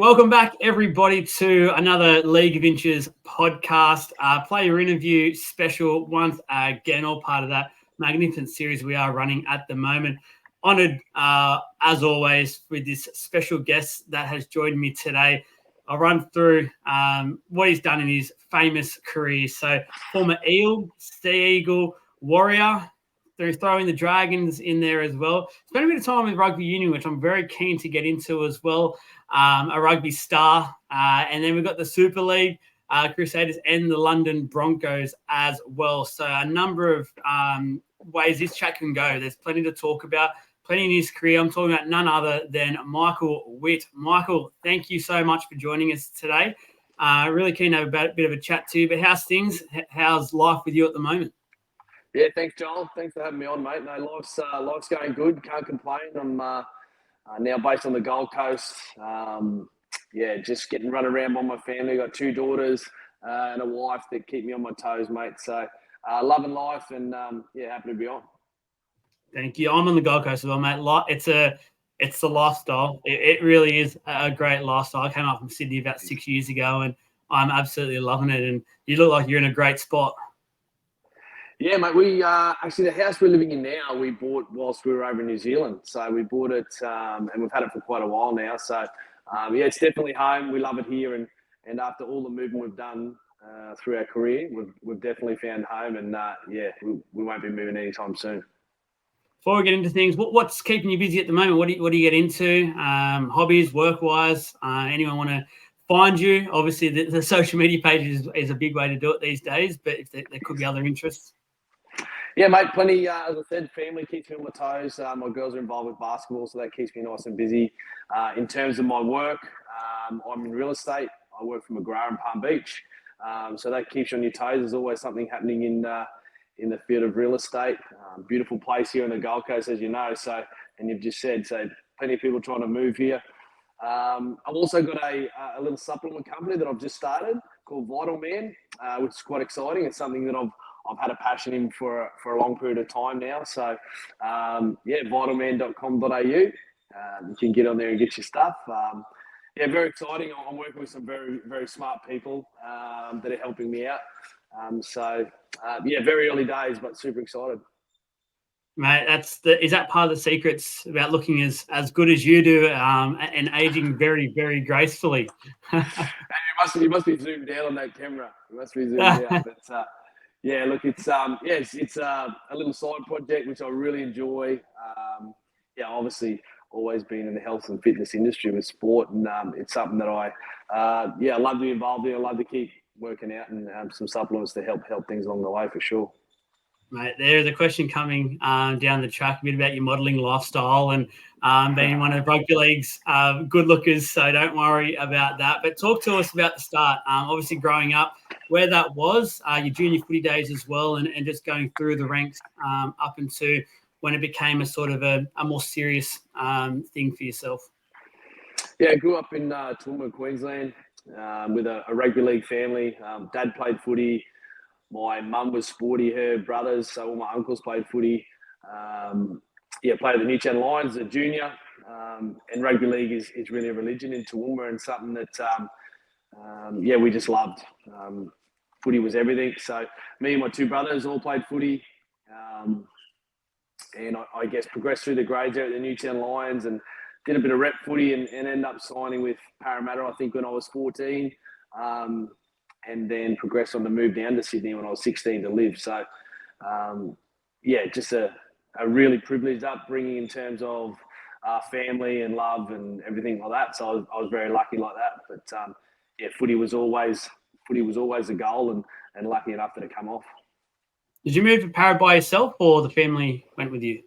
Welcome back, everybody, to another League of Inches podcast, player interview special. Once again, all part of that magnificent series we are running at the moment. Honoured, as always, with this special guest that has joined me today. I'll run through what he's done in his famous career. So, former Eel, Sea Eagle, Warrior. They're throwing the Dragons in there as well. Spent a bit of time with rugby union, which I'm very keen to get into as well. A rugby star. And then we've got the Super League, Crusaders, and the London Broncos as well. So a number of ways this chat can go. There's plenty to talk about, plenty in his career. I'm talking about none other than Michael Witt. Michael, thank you so much for joining us today. Really keen to have a bit of a chat to you. But how's things? How's life with you at the moment? Yeah, thanks, Joel. Thanks for having me on, mate. No, life's going good. Can't complain. I'm now based on the Gold Coast. Just getting run around by my family. Got two daughters and a wife that keep me on my toes, mate. So loving life and happy to be on. Thank you. I'm on the Gold Coast as well, mate. It's the lifestyle. It really is a great lifestyle. I came up from Sydney about 6 years ago, and I'm absolutely loving it. And you look like you're in a great spot. Yeah, mate, we actually, the house we're living in now, we bought whilst we were over in New Zealand. So we bought it and we've had it for quite a while now. So, it's definitely home. We love it here. And after all the movement we've done through our career, we've definitely found home. And, we won't be moving anytime soon. Before we get into things, what's keeping you busy at the moment? What do you get into? Hobbies, work-wise? Anyone want to find you? Obviously, the social media page is a big way to do it these days, but if there could be other interests. Yeah, mate, plenty. As I said, family keeps me on my toes. My girls are involved with basketball, so that keeps me nice and busy. In terms of my work, I'm in real estate. I work for McGrath in Palm Beach, so that keeps you on your toes. There's always something happening in the field of real estate. Beautiful place here on the Gold Coast, as you know. So, and you've just said, so plenty of people trying to move here. I've also got a little supplement company that I've just started called Vital Man, which is quite exciting. It's something that I've had a passion in for a long period of time now. So, vitalman.com.au. You can get on there and get your stuff. Very exciting. I'm working with some very, very smart people that are helping me out. Very early days, but super excited. Mate, is that part of the secrets about looking as good as you do and aging very, very gracefully? You must be zoomed down on that camera. You must be zoomed out. But it's a little side project which I really enjoy. Obviously always been in the health and fitness industry with sport, and it's something that I love to be involved in. I love to keep working out and have some supplements to help things along the way for sure. Mate, there's a question coming down the track a bit about your modelling lifestyle and being one of rugby league's good lookers, so don't worry about that. But talk to us about the start. Obviously, growing up, where that was, your junior footy days as well, and just going through the ranks up into when it became a sort of a more serious thing for yourself. Yeah, I grew up in Toowoomba, Queensland, with a rugby league family. Dad played footy. My mum was sporty, her brothers, so all my uncles played footy. Played at the New Channel Lions as a junior. And rugby league is really a religion in Toowoomba and something that, we just loved. Footy was everything. So me and my two brothers all played footy. And I guess progressed through the grades there at the New Channel Lions and did a bit of rep footy and ended up signing with Parramatta, I think, when I was 14. And then progressed on to move down to Sydney when I was 16 to live. So, just a really privileged upbringing in terms of family and love and everything like that. So I was very lucky like that. But, footy was always a goal and lucky enough that it come off. Did you move to Parramatta by yourself or the family went with you?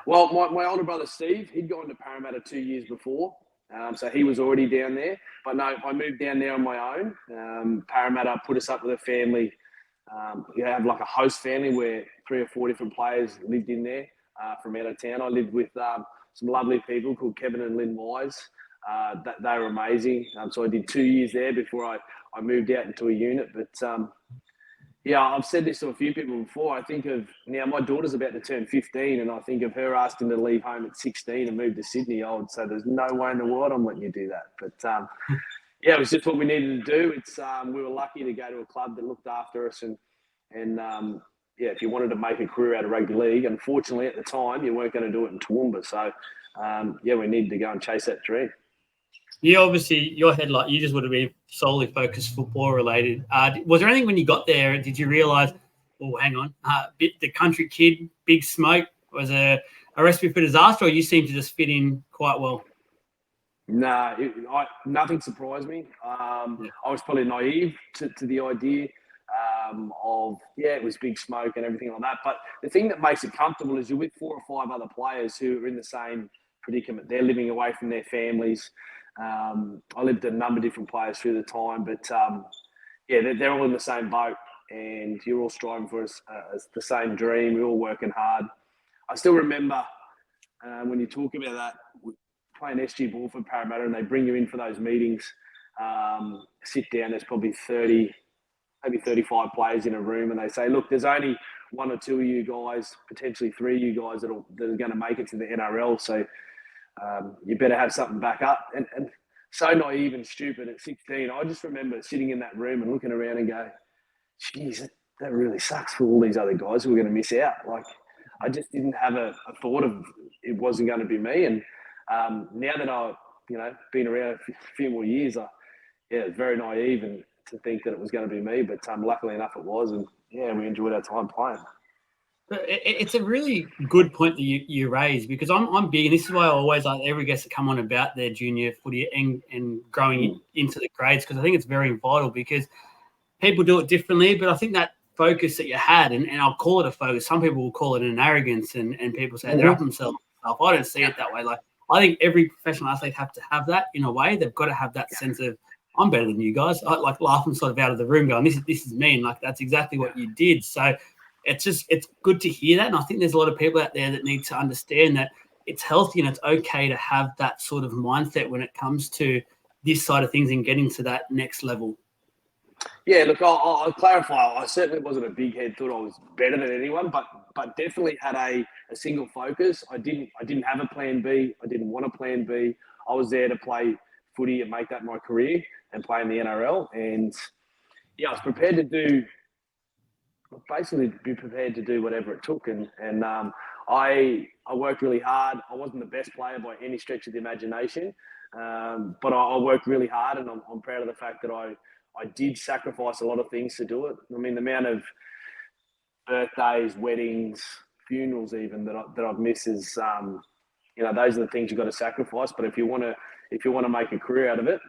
Well, my older brother, Steve, he'd gone to Parramatta 2 years before. So he was already down there. But no, I moved down there on my own. Parramatta put us up with a family. You have like a host family where 3 or 4 different players lived in there from out of town. I lived with some lovely people called Kevin and Lynn Wise. They were amazing. So I did 2 years there before I moved out into a unit. But Yeah, I've said this to a few people before. I think of now my daughter's about to turn 15, and I think of her asking to leave home at 16 and move to Sydney. I would say there's no way in the world I'm letting you do that. But yeah, it was just what we needed to do. It's we were lucky to go to a club that looked after us, and yeah, if you wanted to make a career out of rugby league, unfortunately at the time you weren't going to do it in Toowoomba. So yeah, we needed to go and chase that dream. You obviously, your headlight, you just would have been solely focused football related. Was there anything when you got there, did you realise, oh, hang on, the country kid, big smoke, was a recipe for disaster, or you seem to just fit in quite well? Nah, nothing surprised me. I was probably naive to the idea of, yeah, it was big smoke and everything like that. But the thing that makes it comfortable is you're with 4 or 5 other players who are in the same predicament. They're living away from their families. I lived with a number of different players through the time, but yeah, they're all in the same boat, and you're all striving for the same dream. We're all working hard. I still remember when you talk about that, playing SG ball for Parramatta, and they bring you in for those meetings. Sit down, there's probably 30, maybe 35 players in a room, and they say, look, there's only 1 or 2 of you guys, potentially 3 of you guys that are going to make it to the NRL. So you better have something back up. And so naive and stupid at 16, I just remember sitting in that room and looking around and go, geez, that really sucks for all these other guys who are going to miss out. Like, I just didn't have a thought of it wasn't going to be me. And now that I've, been around a few more years, it's very naive and to think that it was going to be me. But luckily enough, it was. And yeah, we enjoyed our time playing. It's a really good point that you raise, because I'm big, and this is why I always like every guest to come on about their junior footy and growing into the grades, because I think it's very vital, because people do it differently. But I think that focus that you had, and I'll call it a focus, some people will call it an arrogance, and people say they're up themselves. I don't see it that way. Like, I think every professional athlete have to have that in a way. They've got to have that sense of, I'm better than you guys. I like laughing sort of out of the room going, this is me. And like, that's exactly what you did. So it's good to hear that. And I think there's a lot of people out there that need to understand that it's healthy and it's okay to have that sort of mindset when it comes to this side of things and getting to that next level. Yeah, look, I'll clarify. I certainly wasn't a big head, thought I was better than anyone, but definitely had a single focus. I didn't have a plan B. I didn't want a plan B. I was there to play footy and make that my career and play in the NRL. And yeah, I was prepared to be prepared to do whatever it took. And I worked really hard. I wasn't the best player by any stretch of the imagination, but I worked really hard, and I'm proud of the fact that I did sacrifice a lot of things to do it. I mean, the amount of birthdays, weddings, funerals, even that I've missed is, those are the things you've got to sacrifice. But if you want to make a career out of it,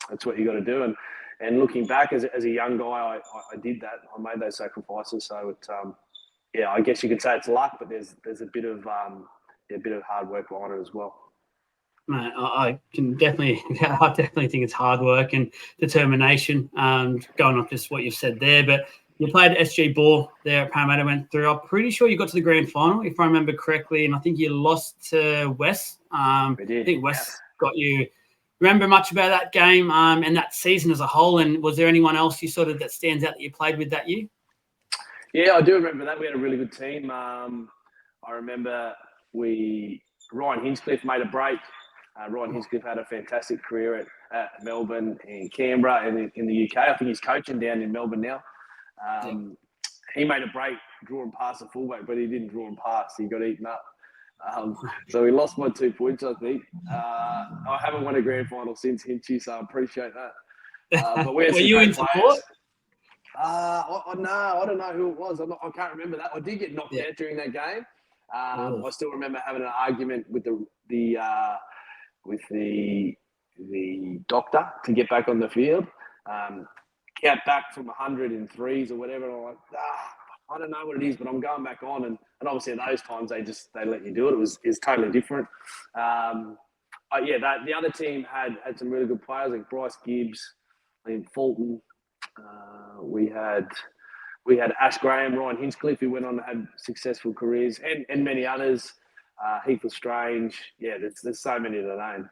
that's what you got to do. And looking back as a young guy, I did that. I made those sacrifices. So it, I guess you could say it's luck, but there's a bit of hard work behind it as well. I definitely think it's hard work and determination, going off just what you've said there. But you played SG ball there at Parramatta, went through. I'm pretty sure you got to the grand final, if I remember correctly, and I think you lost to West. We did. I think West got you. Remember much about that game and that season as a whole? And was there anyone else you sort of that stands out that you played with that year? Yeah, I do remember that. We had a really good team. I remember Ryan Hinchcliffe made a break. Ryan Hinchcliffe had a fantastic career at Melbourne and Canberra and in the UK. I think he's coaching down in Melbourne now. He made a break, drawing past the fullback, but he didn't draw him past. He got eaten up. So he lost my 2 points, I think. I haven't won a grand final since Hinchy, so I appreciate that. But we had Were you in support? No, I don't know who it was. I can't remember that. I did get knocked out during that game. I still remember having an argument with the doctor to get back on the field. Count back from 100 in threes or whatever. And I'm like, I don't know what it is, but I'm going back on. And obviously at those times they let you do it. It was totally different. The other team had some really good players like Bryce Gibbs, Fulton. We had Ash Graham, Ryan Hinchcliffe, who went on to have successful careers, and many others. Heath Strange. Yeah, there's so many to name.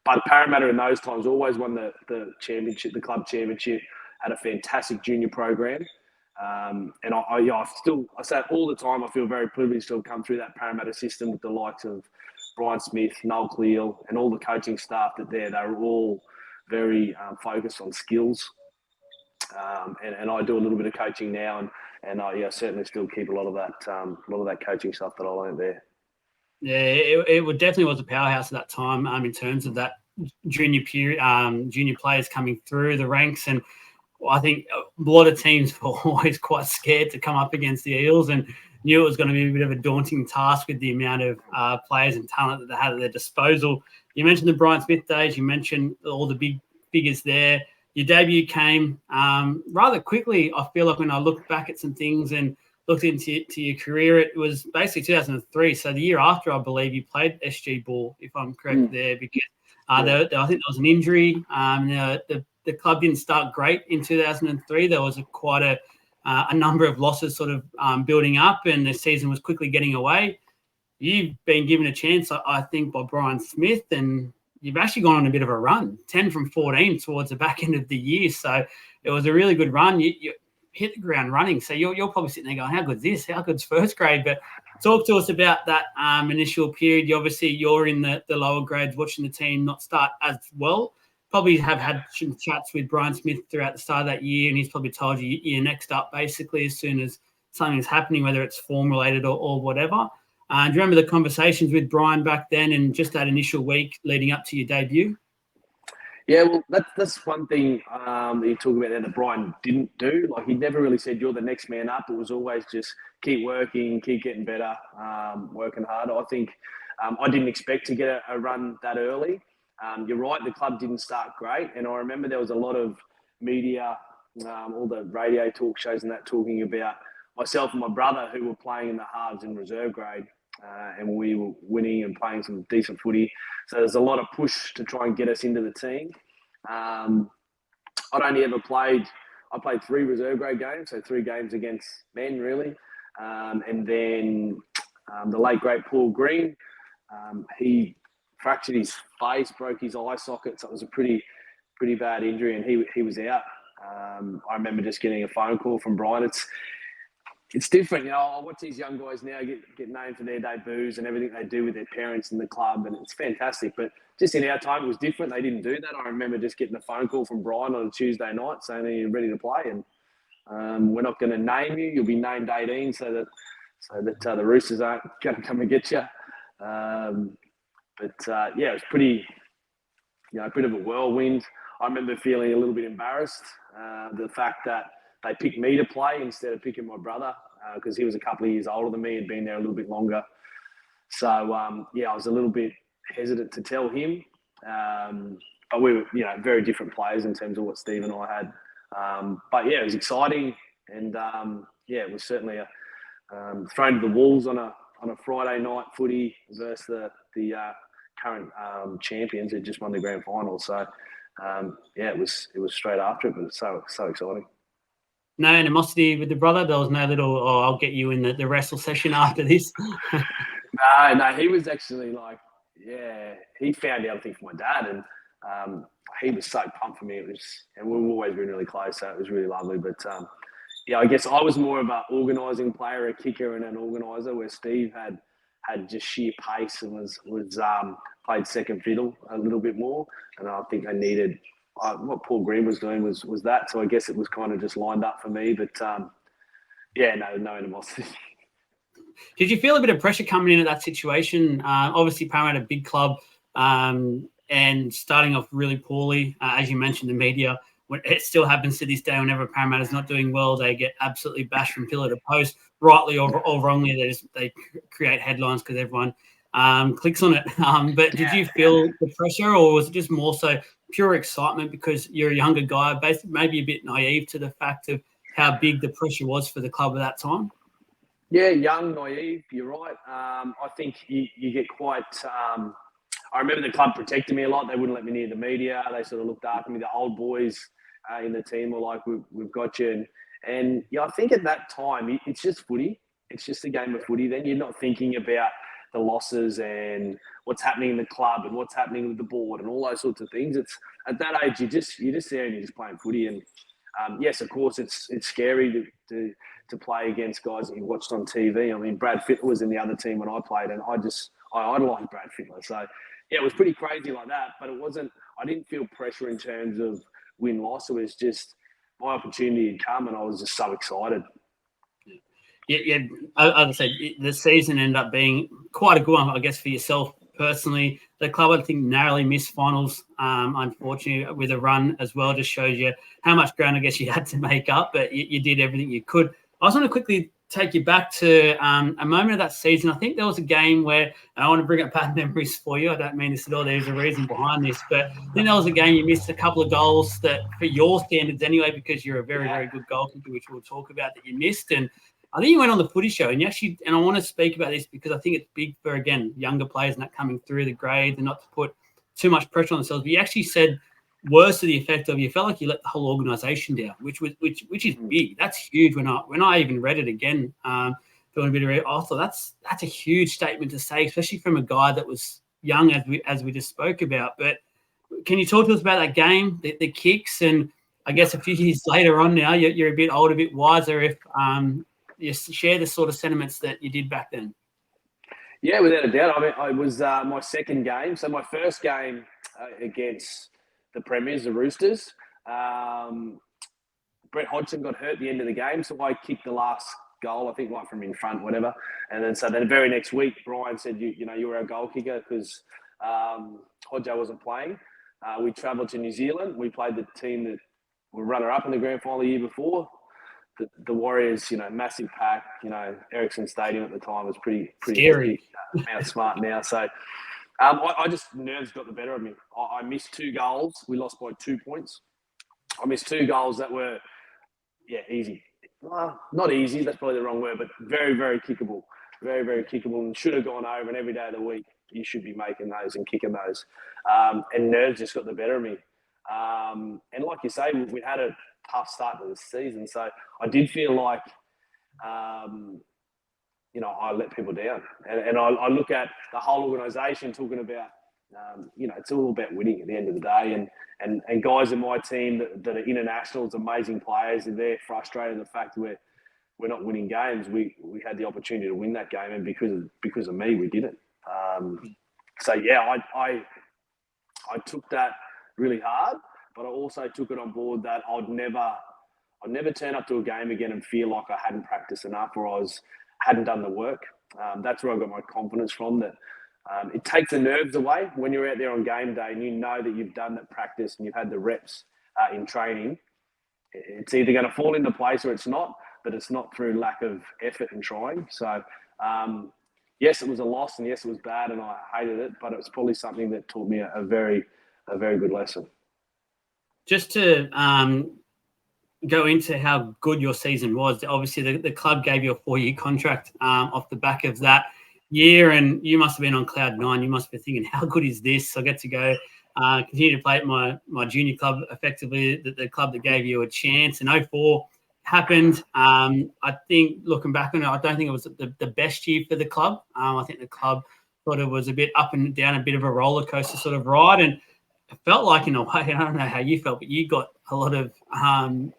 But Parramatta in those times always won the championship, the club championship. had a fantastic junior program. And I say it all the time, I feel very privileged to have come through that Parramatta system with the likes of Brian Smith, Noel Cleary, and all the coaching staff they were all very focused on skills. And I do a little bit of coaching now, and I certainly still keep a lot of that coaching stuff that I learned there. Yeah, it definitely was a powerhouse at that time in terms of that junior period, junior players coming through the ranks. And I think a lot of teams were always quite scared to come up against the Eels and knew it was going to be a bit of a daunting task with the amount of players and talent that they had at their disposal. You mentioned the Brian Smith days. You mentioned all the big figures there. Your debut came rather quickly. I feel like when I look back at some things and looked into your career, it was basically 2003. So the year after, I believe, you played SG ball, if I'm correct there, because I think there was an injury. The club didn't start great in 2003. There was quite a number of losses sort of building up, and the season was quickly getting away. You've been given a chance, I think, by Brian Smith, and you've actually gone on a bit of a run, 10 from 14 towards the back end of the year. So it was a really good run. You hit the ground running. So you're probably sitting there going, how good's this? How good's first grade? But talk to us about that initial period. You're in the lower grades watching the team not start as well. Probably have had some chats with Brian Smith throughout the start of that year, and he's probably told you you're next up basically as soon as something's happening, whether it's form-related or whatever. Do you remember the conversations with Brian back then and just that initial week leading up to your debut? Yeah, well, that's one thing that you talk about there that Brian didn't do. Like, he never really said you're the next man up. It was always just keep working, keep getting better, working harder. I think I didn't expect to get a run that early. You're right, the club didn't start great. And I remember there was a lot of media, all the radio talk shows and that talking about myself and my brother who were playing in the halves in reserve grade. And we were winning and playing some decent footy. So there's a lot of push to try and get us into the team. I played 3 reserve grade games, so 3 games against men, really. And then the late, great Paul Green, he fractured his face, broke his eye socket, so it was a pretty bad injury, and he was out. I remember just getting a phone call from Brian. It's different, I watch these young guys now get named for their debuts and everything they do with their parents in the club, and it's fantastic. But just in our time, it was different. They didn't do that. I remember just getting a phone call from Brian on a Tuesday night saying, "Are you ready to play?" And we're not going to name you. You'll be named 18, so that the Roosters aren't going to come and get you. It was pretty, a bit of a whirlwind. I remember feeling a little bit embarrassed, the fact that they picked me to play instead of picking my brother, because he was a couple of years older than me and been there a little bit longer. So, I was a little bit hesitant to tell him. But we were, very different players in terms of what Steve and I had. But, it was exciting. And, it was certainly thrown to the wolves on a Friday night footy versus the current champions who just won the grand final. So, it was straight after it, but it's so exciting. No animosity with the brother? There was no little, I'll get you in the wrestle session after this? No, he was actually he found out, I think, from my dad, and he was so pumped for me. And we've always been really close, so it was really lovely. But, I guess I was more of an organising player, a kicker and an organiser, where Steve had just sheer pace and was played second fiddle a little bit more. And I think I needed what Paul Green was doing was that. So I guess it was kind of just lined up for me. But no animosity. Did you feel a bit of pressure coming into that situation? Obviously, Parramatta, a big club, and starting off really poorly. As you mentioned, the media, it still happens to this day. Whenever Parramatta's not doing well, they get absolutely bashed from pillar to post, rightly or wrongly. They create headlines because everyone clicks on it. But did you feel the pressure, or was it just more so pure excitement because you're a younger guy, basically maybe a bit naive to the fact of how big the pressure was for the club at that time? Yeah, young, naive, you're right. I think you get quite... I remember the club protected me a lot. They wouldn't let me near the media. They sort of looked after me. The old boys in the team were like, we've got you. And I think at that time, it's just footy. It's just a game of footy. Then you're not thinking about the losses and what's happening in the club and what's happening with the board and all those sorts of things. It's at that age, you're just there and you're just playing footy. And yes, of course, it's scary to play against guys that you watched on TV. I mean, Brad Fittler was in the other team when I played, and I idolised Brad Fittler. So, yeah, it was pretty crazy like that, but it wasn't. I didn't feel pressure in terms of win-loss. It was just my opportunity had come, and I was just so excited. Yeah. As I said, the season ended up being quite a good one, I guess, for yourself personally. The club, I think, narrowly missed finals, unfortunately, with a run as well. Just shows you how much ground, I guess, you had to make up, but you did everything you could. I just want to quickly take you back to a moment of that season. I think there was a game where, and I want to bring up bad memories for you. I don't mean this at all. There's a reason behind this, but I think there was a game you missed a couple of goals that, for your standards anyway, because you're a very, very good goalkeeper, which we'll talk about, that you missed. And I think you went on the footy show, and you actually, and I want to speak about this because I think it's big for, again, younger players not coming through the grades and not to put too much pressure on themselves. But you actually said worse to the effect of, you felt like you let the whole organisation down, which is big. That's huge. When I even read it again, doing a bit of it, I thought that's a huge statement to say, especially from a guy that was young, as we just spoke about. But can you talk to us about that game, the kicks, and I guess a few years later on now, you're a bit older, a bit wiser, if you share the sort of sentiments that you did back then? Yeah, without a doubt. I mean, it was my second game. So my first game against the Premiers, the Roosters, Brett Hodgson got hurt at the end of the game, so I kicked the last goal, I think, like from in front, whatever. And then the very next week, Brian said, you were our goal kicker because Hodjo wasn't playing. We travelled to New Zealand. We played the team that were runner-up in the grand final the year before. The Warriors, massive pack. Ericsson Stadium at the time was pretty scary. Mount Smart now. So I just, nerves got the better of me. I missed 2 goals. We lost by 2 points. I missed 2 goals that were, easy. Well, not easy, that's probably the wrong word, but very, very kickable. Very, very kickable, and should have gone over, and every day of the week you should be making those and kicking those. And nerves just got the better of me. And like you say, we had a tough start to the season, so I did feel like, I let people down. And I look at the whole organisation talking about, it's all about winning at the end of the day. And guys in my team that are internationals, amazing players, and they're frustrated at the fact that we're not winning games. We had the opportunity to win that game, and because of me, we didn't. I took that really hard, but I also took it on board that I'd never turn up to a game again and feel like I hadn't practiced enough or I hadn't done the work. That's where I got my confidence from. That it takes the nerves away when you're out there on game day and you know that you've done that practice and you've had the reps in training. It's either going to fall into place or it's not, but it's not through lack of effort and trying. So, yes, it was a loss, and yes, it was bad, and I hated it, but it was probably something that taught me a very good lesson. Just to go into how good your season was, obviously the club gave you a 4-year contract off the back of that year, and you must have been on cloud 9. You must be thinking, how good is this? I get to go continue to play at my junior club, effectively the club that gave you a chance. And 04 happened. I think, looking back on it, I don't think it was the best year for the club. I think the club thought it was a bit up and down, a bit of a roller coaster sort of ride, and it felt like, in a way, I don't know how you felt, but you got a lot of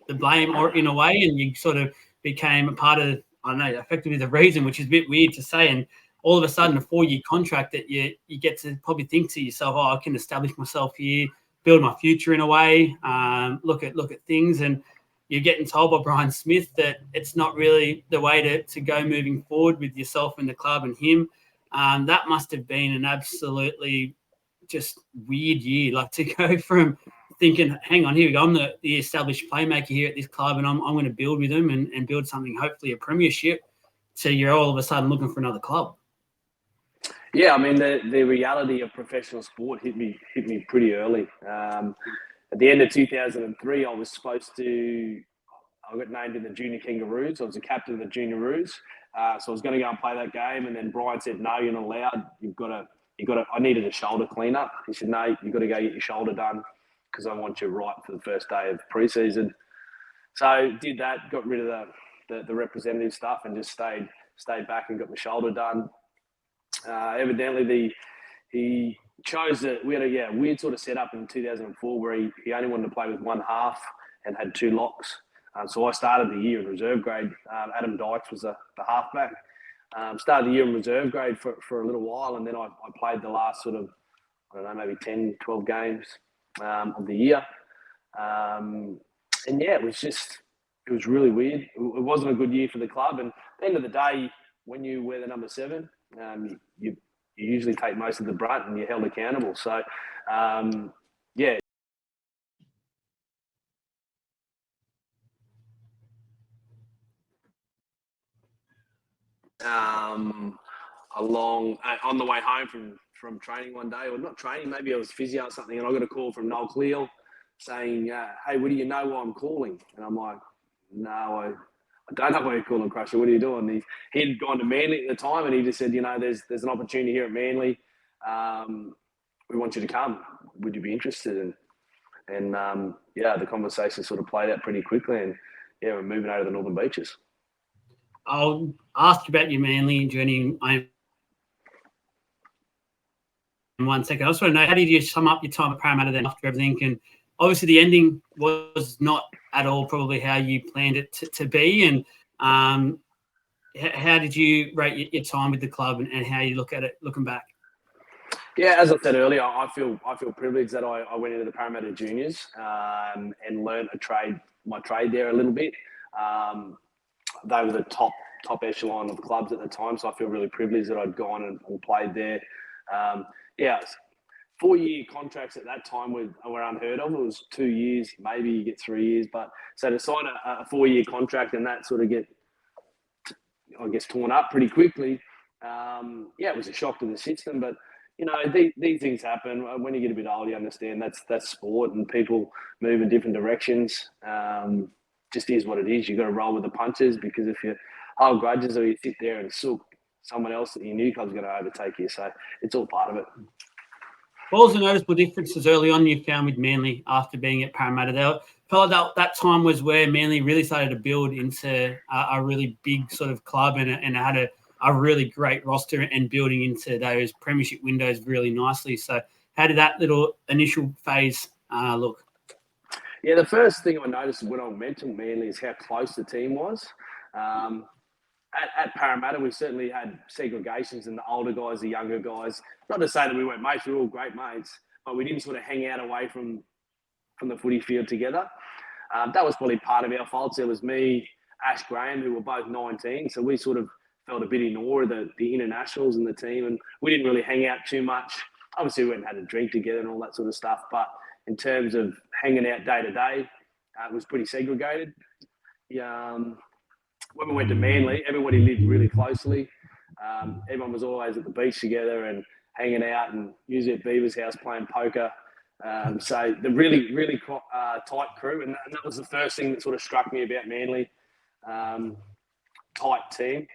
the blame, or in a way, and you sort of became a part of, I don't know, effectively the reason, which is a bit weird to say. And all of a sudden, a 4-year contract that you get to probably think to yourself, I can establish myself here, build my future in a way, look at things, and you're getting told by Brian Smith that it's not really the way to go moving forward with yourself and the club and him. That must have been an absolutely just weird year, like to go from thinking, hang on, here we go, I'm the established playmaker here at this club, and I'm going to build with them and build something, hopefully a premiership, so you're all of a sudden looking for another club. Yeah, I mean, the reality of professional sport hit me pretty early. At the end of 2003, I got named in the Junior Kangaroos. I was the captain of the Junior Roos. So I was going to go and play that game, and then Brian said, no, you're not allowed. I needed a shoulder cleanup. He said, no, you've got to go get your shoulder done because I want you right for the first day of preseason. So did that, got rid of the representative stuff and just stayed back and got my shoulder done. Evidently, he chose we had a weird sort of setup in 2004 where he only wanted to play with one half and had 2 locks. So I started the year in reserve grade. Adam Dykes was the halfback. Started the year in reserve grade for a little while, and then I played the last sort of, I don't know, maybe 10, 12 games of the year. And yeah, it was really weird. It wasn't a good year for the club. And at the end of the day, when you wear the number 7, you usually take most of the brunt and you're held accountable. So, yeah. On the way home from training one day, or not training, maybe I was physio or something, and I got a call from Noel Cleary saying, hey, what do you know why I'm calling? And I'm like, no, I don't know why you're calling, Crusher. What are you doing? He'd gone to Manly at the time, and he just said, there's an opportunity here at Manly. We want you to come. Would you be interested? And the conversation sort of played out pretty quickly, and yeah, we're moving over to the Northern Beaches. I'll ask you about your Manly journey in 1 second. I just want to know, how did you sum up your time at Parramatta then after everything? And obviously the ending was not at all probably how you planned it to be. And how did you rate your time with the club and how you look at it looking back? Yeah, as I said earlier, I feel privileged that I went into the Parramatta Juniors and learned my trade there a little bit. They were the top echelon of clubs at the time, so I feel really privileged that I'd gone and played there. 4-year contracts at that time were unheard of. It was 2 years, maybe you get 3 years. But so to sign a 4-year contract and that sort of get, I guess, torn up pretty quickly, it was a shock to the system. But, these things happen. When you get a bit older, you understand that's sport and people move in different directions. Just is what it is. You've got to roll with the punches, because if you hold grudges or you sit there and sook, someone else that you knew was going to overtake you. So it's all part of it. What was the noticeable differences early on you found with Manly after being at Parramatta? I felt like that time was where Manly really started to build into a really big sort of club and had a really great roster and building into those premiership windows really nicely. So how did that little initial phase look? Yeah, the first thing I noticed when I went to Manly is how close the team was. At Parramatta, we certainly had segregations, and the older guys, the younger guys. Not to say that we weren't mates; we were all great mates, but we didn't sort of hang out away from the footy field together. That was probably part of our faults. There was me, Ash Graham, who were both 19, so we sort of felt a bit in awe of the internationals and the team, and we didn't really hang out too much. Obviously, we went and had a drink together and all that sort of stuff, but in terms of hanging out day to day, it was pretty segregated. When we went to Manly, everybody lived really closely. Everyone was always at the beach together and hanging out, and usually at Beaver's house playing poker. So the really, really tight crew, and that was the first thing that sort of struck me about Manly. Tight team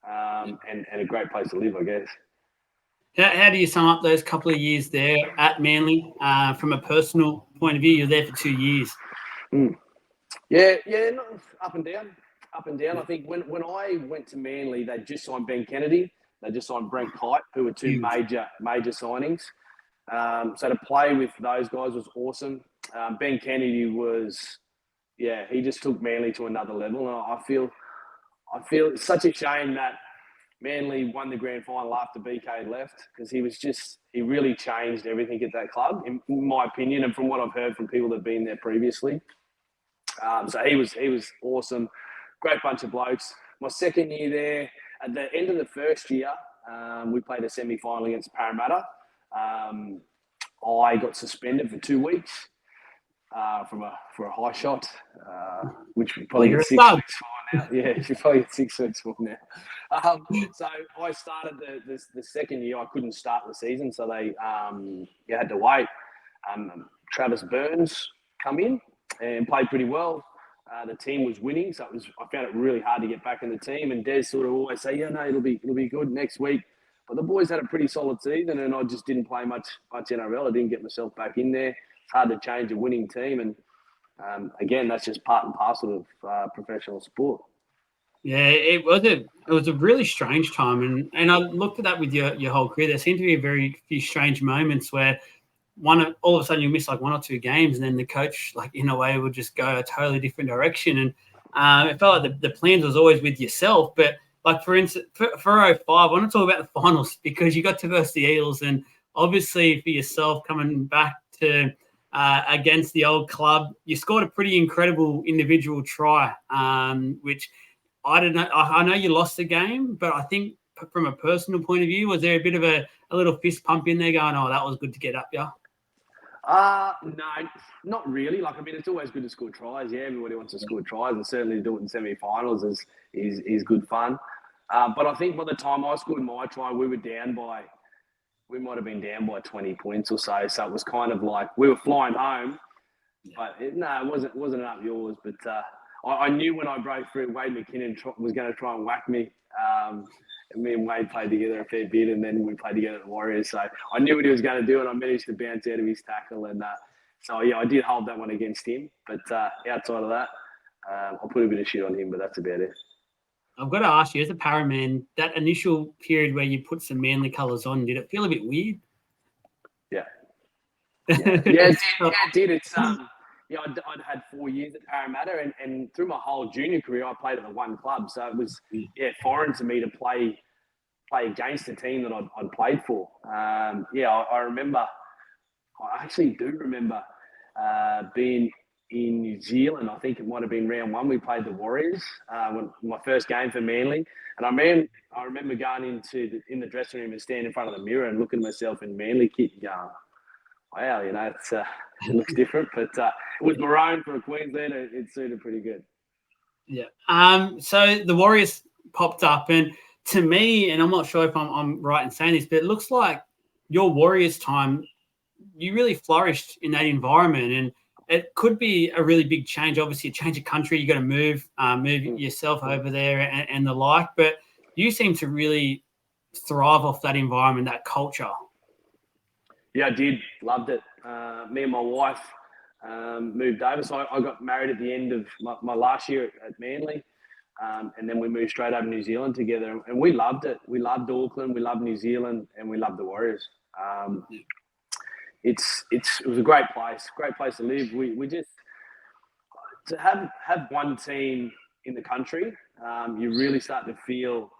and a great place to live, I guess. How do you sum up those couple of years there at Manly from a personal point of view? You're there for 2 years. Yeah, up and down. I think when I went to Manly, they just signed Ben Kennedy. They just signed Brent Kite, who were two major signings. So to play with those guys was awesome. Ben Kennedy he just took Manly to another level. And I feel it's such a shame that Manly won the grand final after BK left, because he really changed everything at that club, in my opinion, and from what I've heard from people that have been there previously. So he was awesome. Great bunch of blokes. My second year there, at the end of the first year, we played a semi-final against Parramatta. I got suspended for 2 weeks for a high shot, which we probably get 6 weeks for now. Yeah, you probably get 6 weeks for now. So I started the second year. I couldn't start the season, so you had to wait. Travis Burns come in and played pretty well. The team was winning, so I found it really hard to get back in the team. And Des sort of always say, "Yeah, no, it'll be good next week." But the boys had a pretty solid season, and I just didn't play much NRL. I didn't get myself back in there. It's hard to change a winning team, and again, that's just part and parcel of professional sport. Yeah, it was a really strange time, and I looked at that with your whole career. There seemed to be a very few strange moments where all of a sudden you miss like 1 or 2 games, and then the coach, like in a way, would just go a totally different direction. And it felt like the plans was always with yourself. But like for instance, for 05, I want to talk about the finals because you got to versus the Eels, and obviously for yourself coming back to against the old club, you scored a pretty incredible individual try, which I don't know. I know you lost the game, but I think from a personal point of view, was there a bit of a little fist pump in there going, oh, that was good to get up, yeah? No, not really. Like, I mean, it's always good to score tries. Yeah, everybody wants to score tries, and certainly do it in semi-finals is good fun. But I think by the time I scored my try, we might have been down by 20 points or so. So it was kind of like we were flying home, but it wasn't up yours. But I knew when I broke through, Wade McKinnon was going to try and whack me. And me and Wade played together a fair bit, and then we played together at the Warriors. So I knew what he was going to do, and I managed to bounce out of his tackle. And so, yeah, I did hold that one against him. But outside of that, I'll put a bit of shit on him, but that's about it. I've got to ask you, as a Paraman, that initial period where you put some Manly colours on, did it feel a bit weird? Yeah. It did. It's I'd had 4 years at Parramatta, and through my whole junior career, I played at the one club. So it was foreign to me to play against the team that I'd played for. I remember. I actually do remember being in New Zealand. I think it might have been round 1. We played the Warriors my first game for Manly, and I remember going in the dressing room and standing in front of the mirror and looking at myself in Manly kit and going, wow, it looks different, but it was maroon for a Queenslander. It suited pretty good. Yeah. So the Warriors popped up, and to me, and I'm not sure if I'm right in saying this, but it looks like your Warriors time, you really flourished in that environment, and it could be a really big change. Obviously, a change of country, you got to move yourself over there and the like. But you seem to really thrive off that environment, that culture. Yeah, I did. Loved it. Me and my wife moved over. So I got married at the end of my last year at Manly. And then we moved straight over to New Zealand together. And we loved it. We loved Auckland. We loved New Zealand. And we loved the Warriors. It was a great place to live. We just, to have one team in the country, you really start to feel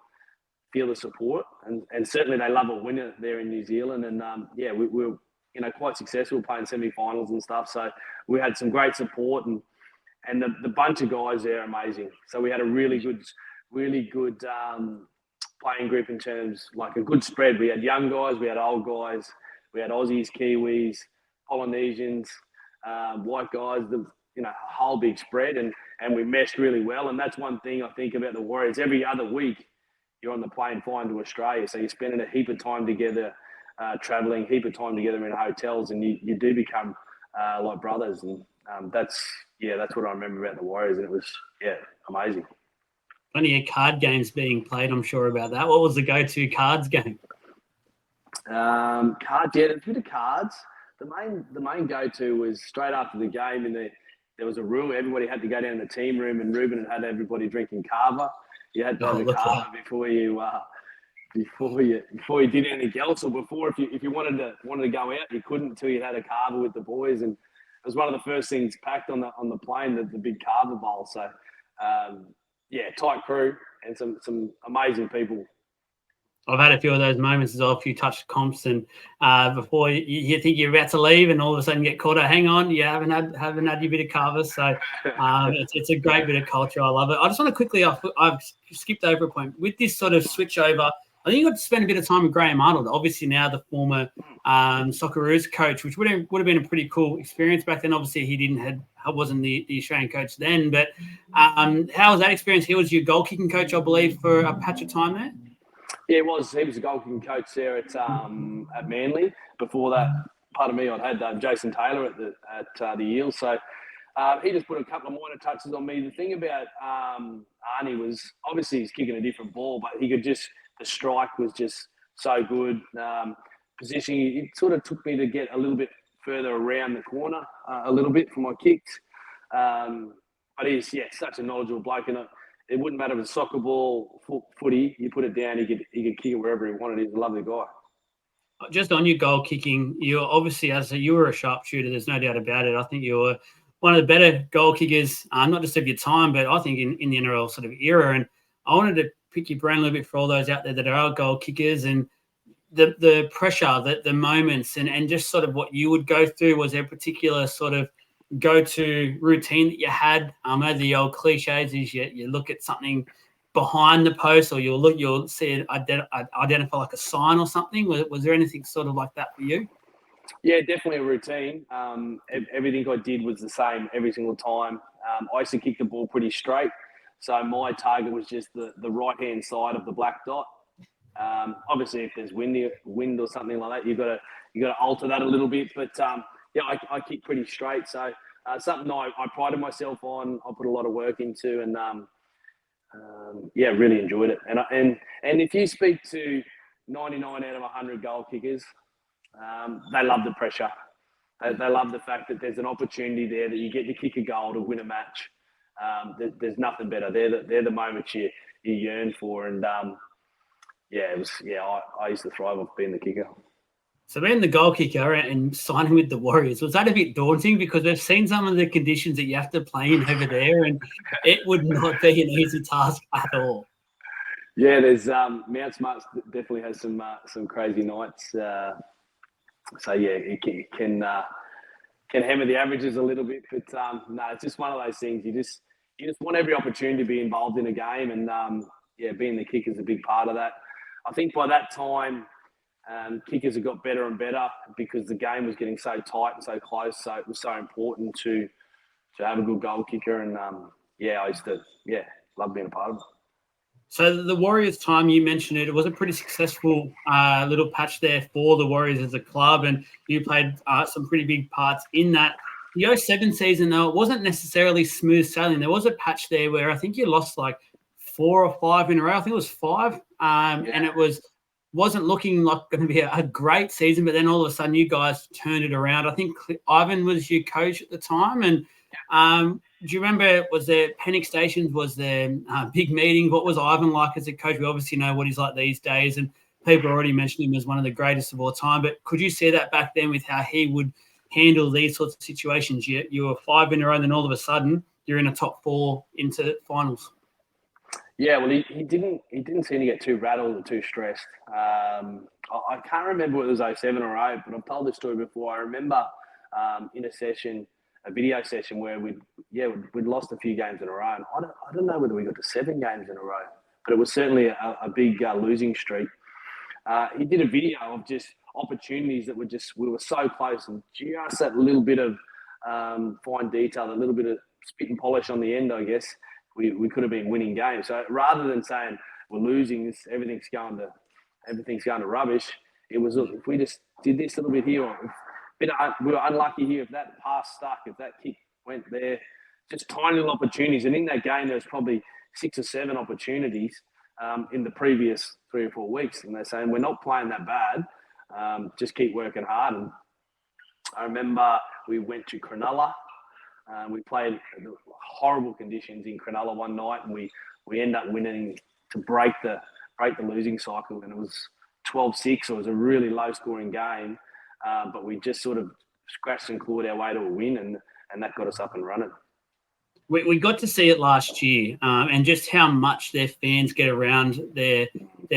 the support, and certainly they love a winner there in New Zealand. And we were quite successful playing semi-finals and stuff. So we had some great support, and the bunch of guys there are amazing. So we had a really good playing group in terms, like a good spread. We had young guys, we had old guys, we had Aussies, Kiwis, Polynesians, white guys. A whole big spread, and we meshed really well. And that's one thing I think about the Warriors. Every other week, you're on the plane flying to Australia, so you're spending a heap of time together, traveling, heap of time together in hotels, and you do become like brothers. And that's what I remember about the Warriors, and it was amazing. Plenty of card games being played, I'm sure about that. What was the go-to cards game? Cards, yeah, a bit of cards. The main go-to was straight after the game, and there was a room. Everybody had to go down to the team room, and Ruben had everybody drinking kava. You had to have a kava before you did anything else, or before if you wanted to go out, you couldn't until you had a kava with the boys. And it was one of the first things packed on the plane, the big kava bowl. So tight crew and some amazing people. I've had a few of those moments as well, a few touch comps, and before you think you're about to leave, and all of a sudden you get caught out. Hang on, you haven't had your bit of cover. So it's a great bit of culture. I love it. I just want to quickly, I've skipped over a point with this sort of switch over. I think you got to spend a bit of time with Graham Arnold, obviously now the former Socceroos coach, which would have been a pretty cool experience back then. Obviously, he wasn't the Australian coach then, but how was that experience? He was your goal kicking coach, I believe, for a patch of time there. Yeah, he was a goal kicking coach there at Manly. Before that, pardon me, I'd had Jason Taylor at the Eels. So he just put a couple of minor touches on me. The thing about Arnie was obviously he's kicking a different ball, but the strike was just so good. Positioning, it sort of took me to get a little bit further around the corner a little bit for my kicks. But he's such a knowledgeable bloke, and it wouldn't matter if it's soccer ball, footy. You put it down, he could kick it wherever he wanted. He's a lovely guy. just on your goal kicking, you obviously, you were a sharpshooter. There's no doubt about it. I think you were one of the better goal kickers, not just of your time, but I think in the NRL sort of era. And I wanted to pick your brain a little bit for all those out there that are goal kickers and the pressure, the moments, and just sort of what you would go through. Was there a particular sort of go-to routine that you had? Over the old cliches is you look at something behind the post, or you'll see it identify like a sign or something. Was there anything sort of like that for you? Yeah, definitely a routine. Everything I did was the same every single time. I used to kick the ball pretty straight, so my target was just the right-hand side of the black dot. Obviously, if there's wind or something like that, you got to alter that a little bit. But yeah, I kick pretty straight, so something I prided myself on. I put a lot of work into, and yeah, really enjoyed it. And if you speak to 99 out of 100 goal kickers, they love the pressure. They love the fact that there's an opportunity there that you get to kick a goal to win a match. There's nothing better. They're the moments you yearn for, and yeah, I used to thrive off being the kicker. So being the goal kicker and signing with the Warriors, was that a bit daunting? Because we've seen some of the conditions that you have to play in over there, and it would not be an easy task at all. Yeah, there's Mount Smart definitely has some crazy nights. So yeah, it can hammer the averages a little bit, but no, it's just one of those things. You just want every opportunity to be involved in a game, and yeah, being the kicker is a big part of that. I think by that time, kickers have got better and better because the game was getting so tight and so close. So it was so important to have a good goal kicker, and yeah, I used to love being a part of it. So the Warriors time, you mentioned it was a pretty successful little patch there for the Warriors as a club, and you played some pretty big parts in that. The 2007 season, though, it wasn't necessarily smooth sailing. There was a patch there where I think you lost like 4 or 5 in a row. I think it was 5, and it wasn't looking like going to be a great season, but then all of a sudden you guys turned it around. I think Ivan was your coach at the time, and do you remember, was there panic stations? Was there big meetings? What was Ivan like as a coach? We obviously know what he's like these days, and people already mentioned him as one of the greatest of all time. But could you see that back then with how he would handle these sorts of situations? You were 5 in a row, and then all of a sudden you're in a top 4 into finals. Yeah, well, he didn't seem to get too rattled or too stressed. I can't remember whether it was 07 or 08, but I've told this story before. I remember in a video session where we'd lost a few games in a row. And I don't know whether we got to 7 games in a row, but it was certainly a big losing streak. He did a video of just opportunities that we were so close, and just that little bit of fine detail, that little bit of spit and polish on the end, I guess, we could have been winning games. So rather than saying we're losing, everything's going to rubbish, it was, if we just did this little bit here, or we were unlucky here, if that pass stuck, if that kick went there, just tiny little opportunities. And in that game, there was probably 6 or 7 opportunities in the previous 3 or 4 weeks. And they're saying, we're not playing that bad, just keep working hard. And I remember we went to Cronulla. We played horrible conditions in Cronulla one night, and we ended up winning to break the losing cycle. And it was 12-6. So it was a really low-scoring game, but we just sort of scratched and clawed our way to a win, and that got us up and running. We got to see it last year, and just how much their fans get around their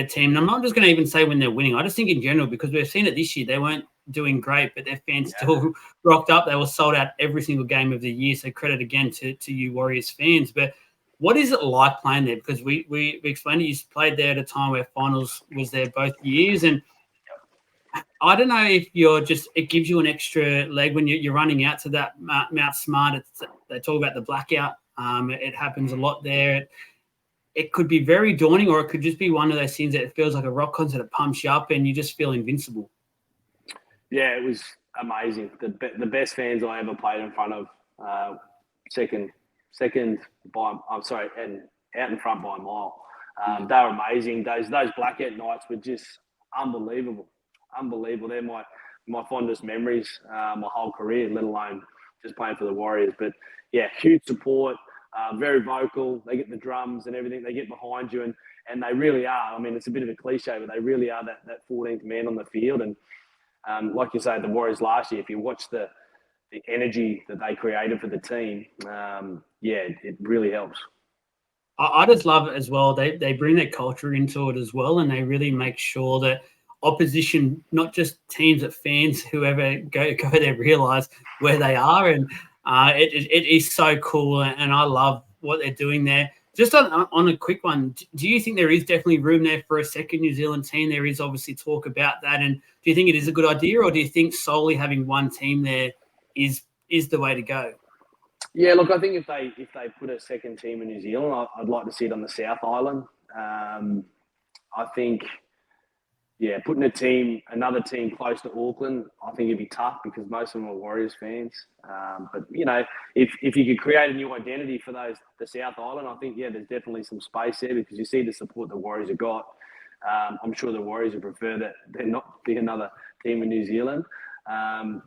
team. And I'm not just going to even say when they're winning. I just think in general, because we've seen it this year, they weren't doing great, but their fans still rocked up. They were sold out every single game of the year. So credit again to you Warriors fans. But what is it like playing there? Because we explained it, you played there at a time where finals was there both years, and I don't know if it gives you an extra leg when you're running out to that Mount Smart. They talk about the blackout. It happens a lot there. It could be very daunting, or it could just be one of those things that it feels like a rock concert that pumps you up and you just feel invincible. Yeah, it was amazing. The best fans I ever played in front of, and out in front by a mile. They were amazing. Those blackout nights were just unbelievable. They're my fondest memories, my whole career, let alone just playing for the Warriors. But yeah, huge support, very vocal. They get the drums and everything. They get behind you, and And they really are. I mean, it's a bit of a cliche, but they really are that 14th man on the field. And like you say, the Warriors last year, if you watch the energy that they created for the team, it really helps. I just love it as well. They bring their culture into it as well, and they really make sure that opposition, not just teams, but fans, whoever go there, realize where they are, and it is so cool, and I love what they're doing there. Just on a quick one, do you think there is definitely room there for a second New Zealand team? There is obviously talk about that, and do you think it is a good idea, or do you think solely having one team there is the way to go? Yeah, look, I think if they put a second team in New Zealand, I'd like to see it on the South Island. I think, putting another team close to Auckland, I think it'd be tough because most of them are Warriors fans. But if you could create a new identity for the South Island, I think there's definitely some space there because you see the support the Warriors have got. I'm sure the Warriors would prefer that there not be another team in New Zealand.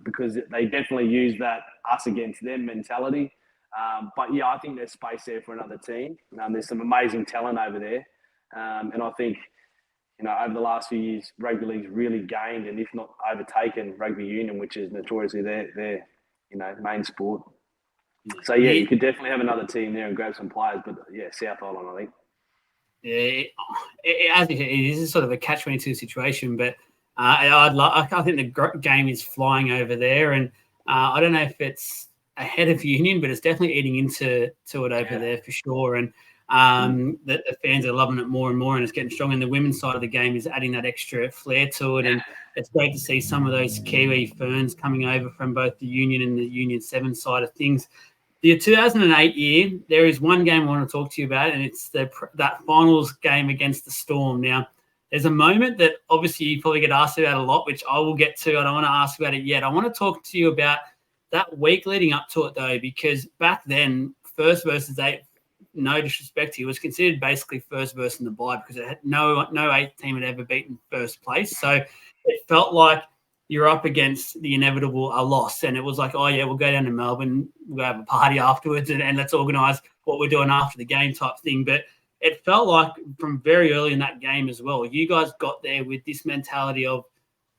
Because they definitely use that us against them mentality. But I think there's space there for another team. There's some amazing talent over there. And I think, over the last few years, rugby league's really gained and if not overtaken rugby union, which is notoriously their main sport. So, you could definitely have another team there and grab some players. But, South Island, I think. Yeah, as it is sort of a catch-22 situation, but I think the game is flying over there, and I don't know if it's ahead of Union, but it's definitely eating into it over there for sure. And the fans are loving it more and more, and it's getting strong. And the women's side of the game is adding that extra flair to it, and it's great to see some of those Kiwi ferns coming over from both the Union and the Union 7 side of things. The 2008 year, there is one game I want to talk to you about, and it's that finals game against the Storm. Now, there's a moment that obviously you probably get asked about a lot, which I will get to. I don't want to ask about it yet. I want to talk to you about that week leading up to it, though, because back then, first versus 8, no disrespect, he was considered basically first versus the bye because it had no 8th team had ever beaten first place. So it felt like you're up against the inevitable loss. And it was like, we'll go down to Melbourne, we'll have a party afterwards and let's organise what we're doing after the game type thing. But it felt like from very early in that game as well, you guys got there with this mentality of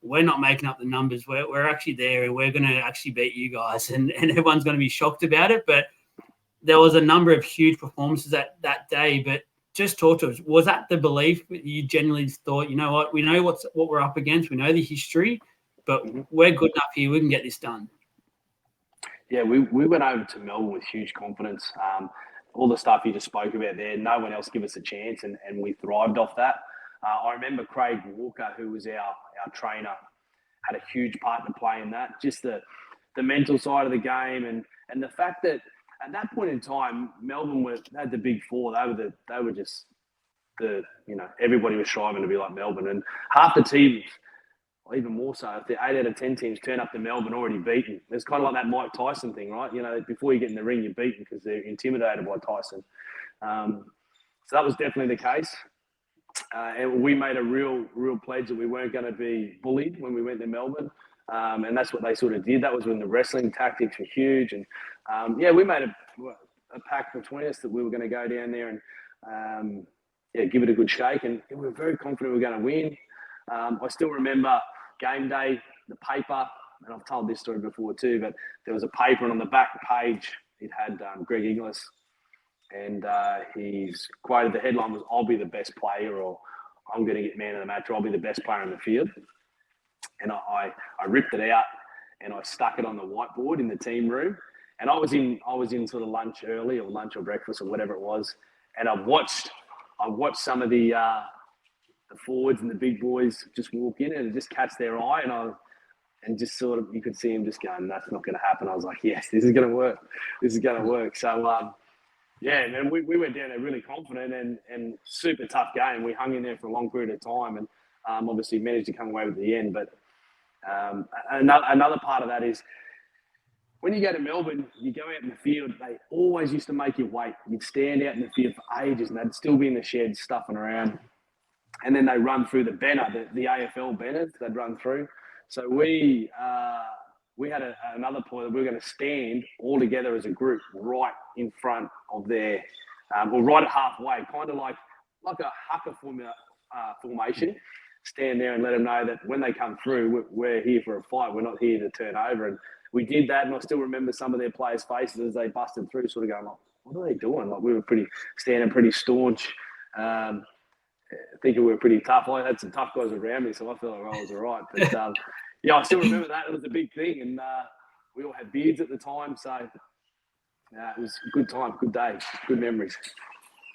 we're not making up the numbers. We're actually there and we're going to actually beat you guys. And everyone's going to be shocked about it. But there was a number of huge performances that day. But just talk to us. Was that the belief you genuinely thought, you know what, we know what we're up against. We know the history, but we're good enough here. We can get this done. Yeah, we went over to Melbourne with huge confidence. All the stuff you just spoke about there, no one else gave us a chance, and we thrived off that. I remember Craig Walker, who was our trainer, had a huge part to play in that. Just the mental side of the game, and the fact that at that point in time, Melbourne had the big four. They were just everybody was striving to be like Melbourne, and half the teams, or even more so, if the 8 out of 10 teams turn up to Melbourne already beaten. It's kind of like that Mike Tyson thing, right? Before you get in the ring, you're beaten because they're intimidated by Tyson. So that was definitely the case. And we made a real pledge that we weren't going to be bullied when we went to Melbourne. And that's what they sort of did. That was when the wrestling tactics were huge. And, we made a pact between us that we were going to go down there and, give it a good shake. And we were very confident we were going to win. I still remember game day, the paper, and I've told this story before too, but there was a paper, and on the back page, it had Greg Inglis, and he's quoted, the headline was, "I'll be the best player," or "I'm going to get man of the match," or "I'll be the best player in the field." And I ripped it out and I stuck it on the whiteboard in the team room. And I was in sort of lunch early, or lunch or breakfast or whatever it was, and I watched some of the forwards and the big boys just walk in and just catch their eye, and just sort of, you could see him just going, "That's not going to happen." I was like, "Yes, this is going to work. This is going to work." So, and we went down there really confident and super tough game. We hung in there for a long period of time and obviously managed to come away with the end. But another part of that is when you go to Melbourne, you go out in the field, they always used to make you wait. You'd stand out in the field for ages and they'd still be in the shed stuffing around. And then they run through the banner, the AFL banners they'd run through. So we had another point that we were going to stand all together as a group right in front of their, or right at halfway, kind of like like a haka formation. Stand there and let them know that when they come through, we're here for a fight. We're not here to turn over. And we did that, and I still remember some of their players' faces as they busted through, sort of going like, "What are they doing?" Like we were standing pretty staunch, thinking we were pretty tough. I had some tough guys around me, so I felt like I was all right. But yeah, I still remember that. It was a big thing, and we all had beards at the time, so it was a good time, good day, good memories.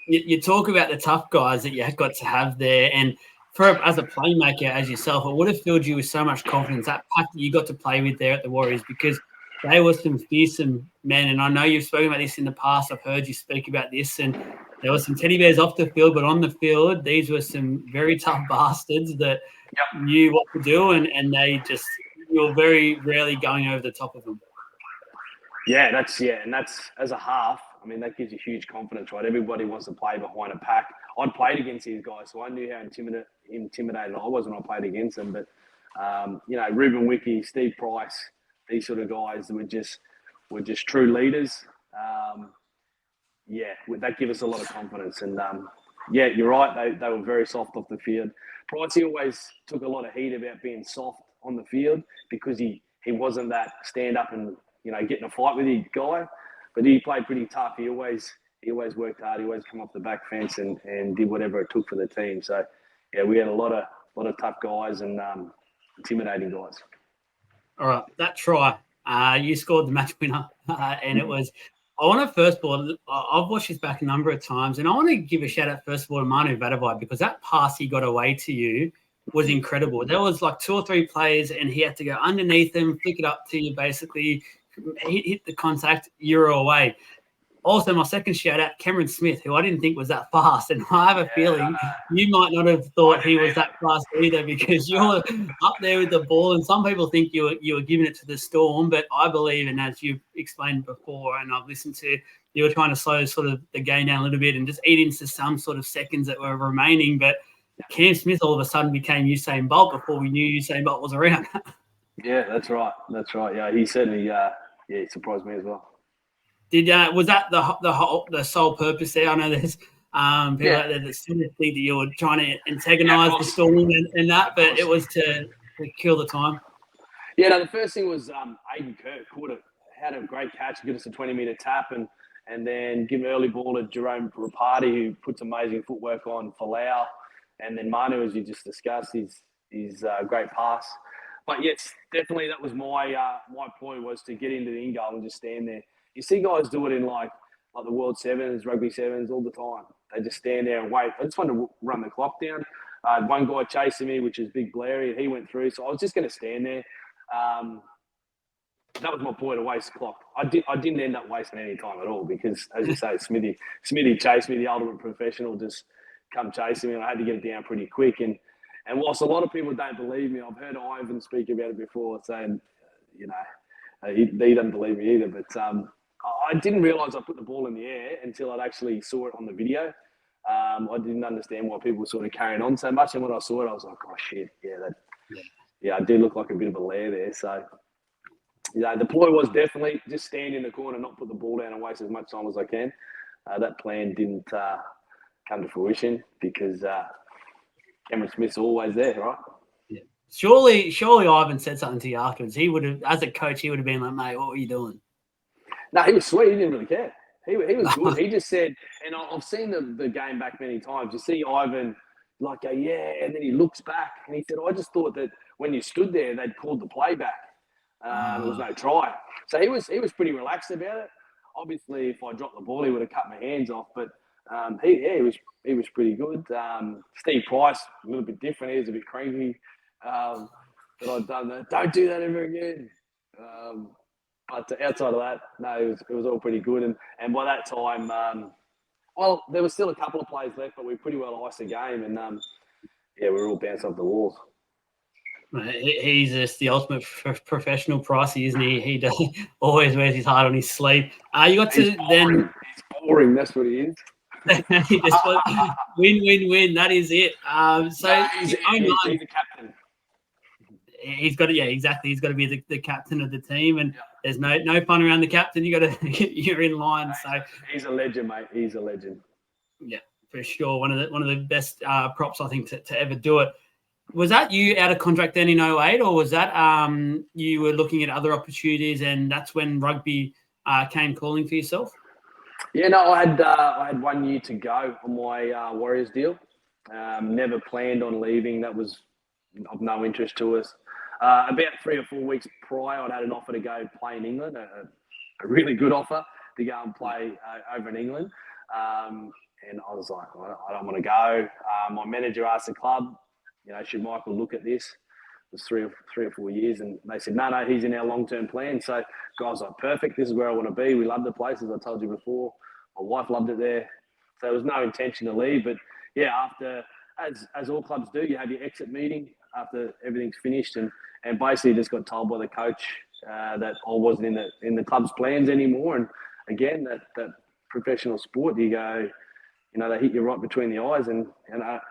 You talk about the tough guys that you got to have there, and as a playmaker as yourself, it would have filled you with so much confidence, that pack that you got to play with there at the Warriors, because they were some fearsome men. And I know you've spoken about this in the past. I've heard you speak about this, and there were some teddy bears off the field, but on the field, these were some very tough bastards that knew what to do, and you're very rarely going over the top of them. And that's as a half. I mean, that gives you huge confidence, right? Everybody wants to play behind a pack. I'd played against these guys, so I knew how intimidated I was when I played against them. But Ruben Wiki, Steve Price, these sort of guys were just true leaders. That gave us a lot of confidence. And you're right. They were very soft off the field. Pricey always took a lot of heat about being soft on the field because he wasn't that stand up and get in a fight with you guy, but he played pretty tough. He always worked hard. He always come off the back fence and did whatever it took for the team. So we had a lot of tough guys and intimidating guys. All right, that try, you scored the match winner, and it was. I want to first of all, I've watched this back a number of times, and I want to give a shout out first of all to Manu Vadavai, because that pass he got away to you was incredible. There was like 2 or 3 players, and he had to go underneath them, flick it up to you, basically hit the contact, you're away. Also, my second shout out, Cameron Smith, who I didn't think was that fast, and I have a feeling you might not have thought he was that fast either, because you're up there with the ball, and some people think you were giving it to the Storm, but I believe, and as you've explained before, and I've listened to, you were trying to slow sort of the game down a little bit and just eat into some sort of seconds that were remaining. But Cam Smith all of a sudden became Usain Bolt before we knew Usain Bolt was around. Yeah, that's right. Yeah, he certainly he surprised me as well. Was that the sole purpose there? I know there's people out there that still think that you were trying to antagonise the Storm and that, but it was to kill the time. Yeah, no, the first thing was Aiden Kirk had a great catch, give us a 20-metre tap, and then give an early ball to Jerome Rapati, who puts amazing footwork on Folau, and then Manu, as you just discussed, his great pass. But yes, definitely that was my point, was to get into the in goal and just stand there. You see guys do it in like the World Sevens, Rugby Sevens all the time. They just stand there and wait. I just wanted to run the clock down. One guy chasing me, which is Big Blairy, and he went through. So I was just going to stand there. That was my point, to waste the clock. I didn't end up wasting any time at all because, as you say, Smithy chased me, the ultimate professional, just come chasing me, and I had to get it down pretty quick. And whilst a lot of people don't believe me, I've heard Ivan speak about it before, saying, he doesn't believe me either. But I didn't realise I put the ball in the air until I'd actually saw it on the video. I didn't understand why people were sort of carrying on so much. And when I saw it, I was like, oh, shit, I do look like a bit of a lair there. So, the ploy was definitely just stand in the corner, not put the ball down and waste as much time as I can. That plan didn't come to fruition because Cameron Smith's always there, right? Yeah. Surely Ivan said something to you afterwards. He would have, as a coach, he would have been like, mate, what were you doing? No, he was sweet. He didn't really care. He was good. He just said, and I've seen the game back many times. You see Ivan like go, and then he looks back and he said, I just thought that when you stood there, they'd called the play back. There was no try. So he was pretty relaxed about it. Obviously, if I dropped the ball, he would have cut my hands off. But he was pretty good. Steve Price, a little bit different. He was a bit cranky. But I'd done that. Don't do that ever again. But outside of that, no, it was all pretty good. And by that time, there was still a couple of plays left, but we pretty well iced the game. And we were all bounced off the walls. He's just the ultimate professional, Pricey, isn't he? He does, always wears his heart on his sleeve. You got to then. He's boring. That's what he is. He just win. That is it. He's the captain. He's got to, exactly. He's got to be the captain of the team, and there's no fun around the captain. You're in line. So he's a legend, mate. He's a legend. Yeah. For sure. One of the best props, I think, to ever do it. Was that you out of contract then in 08, or was that you were looking at other opportunities and that's when rugby came calling for yourself? Yeah, no, I had 1 year to go on my Warriors deal. Never planned on leaving. That was of no interest to us. About 3 or 4 weeks prior, I'd had an offer to go play in England, a really good offer to go and play over in England. And I was like, I don't want to go. My manager asked the club, should Michael look at this? It was 3 or 4 years, and they said, no, he's in our long-term plan. So guys, like, perfect. This is where I want to be. We love the place, as I told you before. My wife loved it there. So there was no intention to leave. But yeah, after, as all clubs do, you have your exit meeting after everything's finished, and basically just got told by the coach that I wasn't in the club's plans anymore. And again, that professional sport, you go, they hit you right between the eyes, and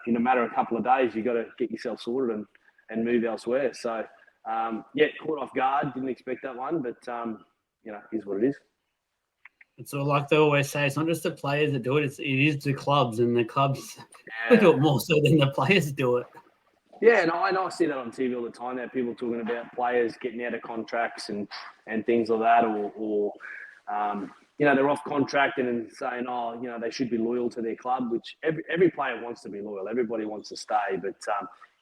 in a matter of a couple of days, you got to get yourself sorted and move elsewhere. So caught off guard, didn't expect that one, but is what it is. It's all like they always say, it's not just the players that do it, it is the clubs, and the clubs do it more so than the players do it. Yeah, and I see that on TV all the time now, people talking about players getting out of contracts and things like that, or they're off contract and saying, they should be loyal to their club, which every player wants to be loyal. Everybody wants to stay, but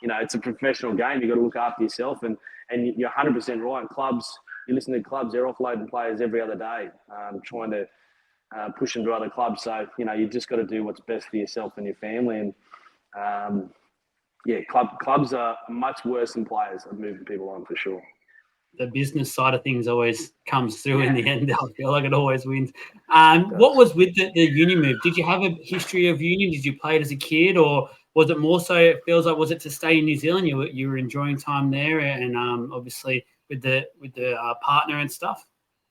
it's a professional game. You've got to look after yourself, and you're 100% right. Clubs, you listen to clubs, they're offloading players every other day, trying to push them to other clubs. So, you just got to do what's best for yourself and your family. And clubs are much worse than players at moving people on, for sure. The business side of things always comes through in the end. I feel like it always wins. What was with the union move? Did you have a history of union? Did you play it as a kid, or was it more so? It feels like, was it to stay in New Zealand? You were enjoying time there, and obviously with the partner and stuff.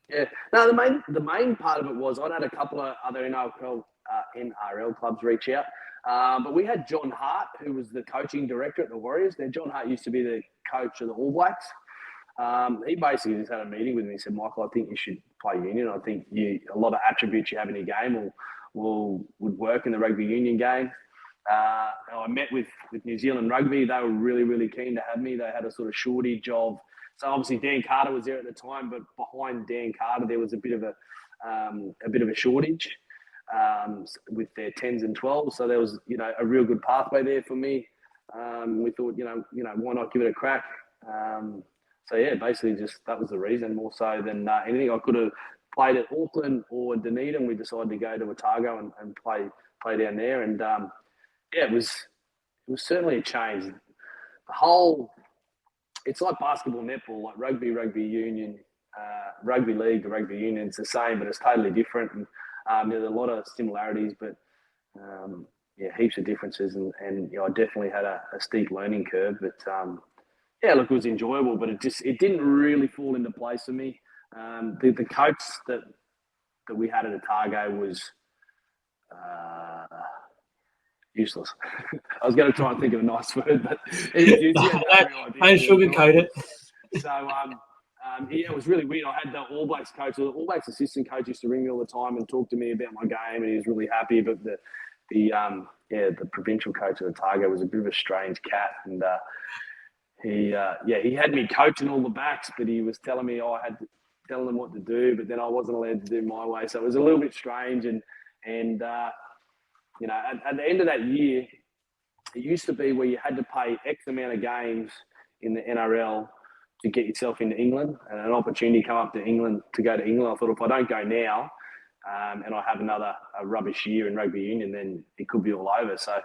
Yeah, no. The main part of it was I'd had a couple of other NRL clubs reach out, but we had John Hart, who was the coaching director at the Warriors. Now, John Hart used to be the coach of the All Blacks. He basically just had a meeting with me. He said, Michael, I think you should play union. I think a lot of attributes you have in your game would work in the rugby union game. I met with New Zealand Rugby. They were really, really keen to have me. They had a sort of shortage of. So obviously Dan Carter was there at the time, but behind Dan Carter there was a bit of a shortage with their 10s and 12s. So there was a real good pathway there for me. We thought why not give it a crack. So yeah, basically just that was the reason, more so than anything. I could have played at Auckland or Dunedin. We decided to go to Otago and play down there, and it was certainly a change. The whole, it's like basketball, netball, like rugby union, rugby league to rugby union. It's the same, but it's totally different. And there's a lot of similarities, but heaps of differences. And I definitely had a steep learning curve, but. Look, it was enjoyable, but it didn't really fall into place for me. The coach that we had at Otago was useless. I was going to try and think of a nice word, but I sugarcoat it. So, it was really weird. I had the All Blacks coach, the All Blacks assistant coach used to ring me all the time and talk to me about my game, and he was really happy. But the provincial coach at Otago was a bit of a strange cat, and he had me coaching all the backs, but he was telling me I had to tell them what to do, but then I wasn't allowed to do my way. So it was a little bit strange. And at the end of that year, it used to be where you had to pay X amount of games in the NRL to get yourself into England, and an opportunity come up to England to go to England. I thought, if I don't go now and I have another rubbish year in rugby union, then it could be all over. So,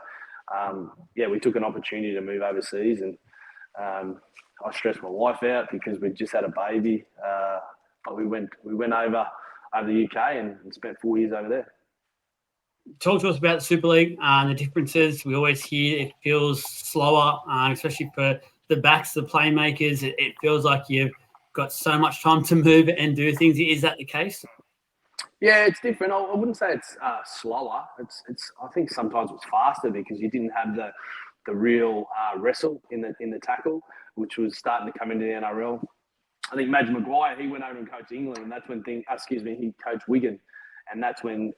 we took an opportunity to move overseas, and I stressed my wife out because we just had a baby. But we went over the UK and spent 4 years over there. Talk to us about the Super League and the differences. We always hear it feels slower, especially for the backs, the playmakers. It feels like you've got so much time to move and do things. Is that the case? Yeah, it's different. I wouldn't say it's slower. It's. I think sometimes it's faster because you didn't have the real wrestle in the tackle, which was starting to come into the NRL. I think Maguire, he went over and coached England, and that's when he coached Wigan, and that's when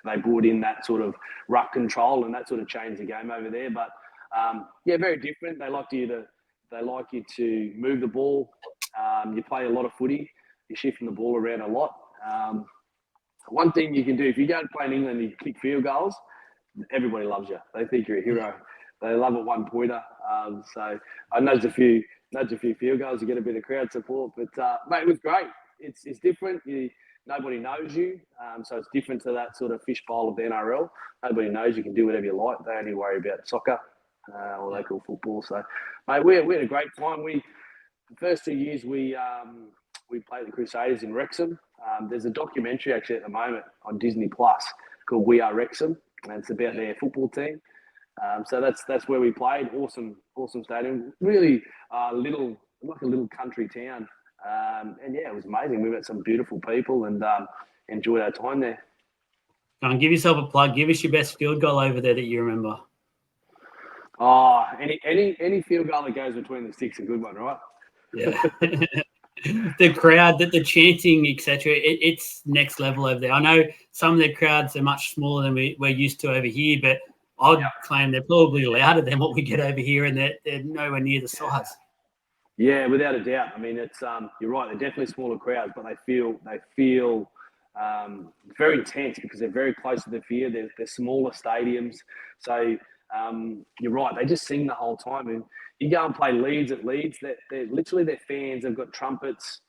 they brought in that sort of ruck control, and that sort of changed the game over there. But very different. They like you to move the ball. You play a lot of footy. You're shifting the ball around a lot. One thing you can do, if you go and play in England and you kick field goals, everybody loves you. They think you're a hero. They love a one-pointer. So I nudged a few field goals to get a bit of crowd support. But, mate, it was great. It's different. Nobody knows you. So it's different to that sort of fishbowl of the NRL. Nobody knows you can do whatever you like. They only worry about soccer or local football. So, mate, we had a great time. The first 2 years we played the Crusaders in Wrexham. There's a documentary actually at the moment on Disney Plus called We Are Wrexham, and it's about their football team. So that's where we played. Awesome stadium. Really little, like a little country town. And yeah, it was amazing. We met some beautiful people and enjoyed our time there. Go on, give yourself a plug. Give us your best field goal over there that you remember. Oh, any field goal that goes between the sticks is a good one, right? Yeah. The crowd, the chanting, etc. It's next level over there. I know some of their crowds are much smaller than we're used to over here, but I'd claim they're probably louder than what we get over here, and they're nowhere near the size. Yeah, without a doubt. I mean, it's you're right. They're definitely smaller crowds, but they feel very intense because they're very close to the field. They're smaller stadiums, so you're right. They just sing the whole time. And you go and play Leeds at Leeds. They're literally their fans have got trumpets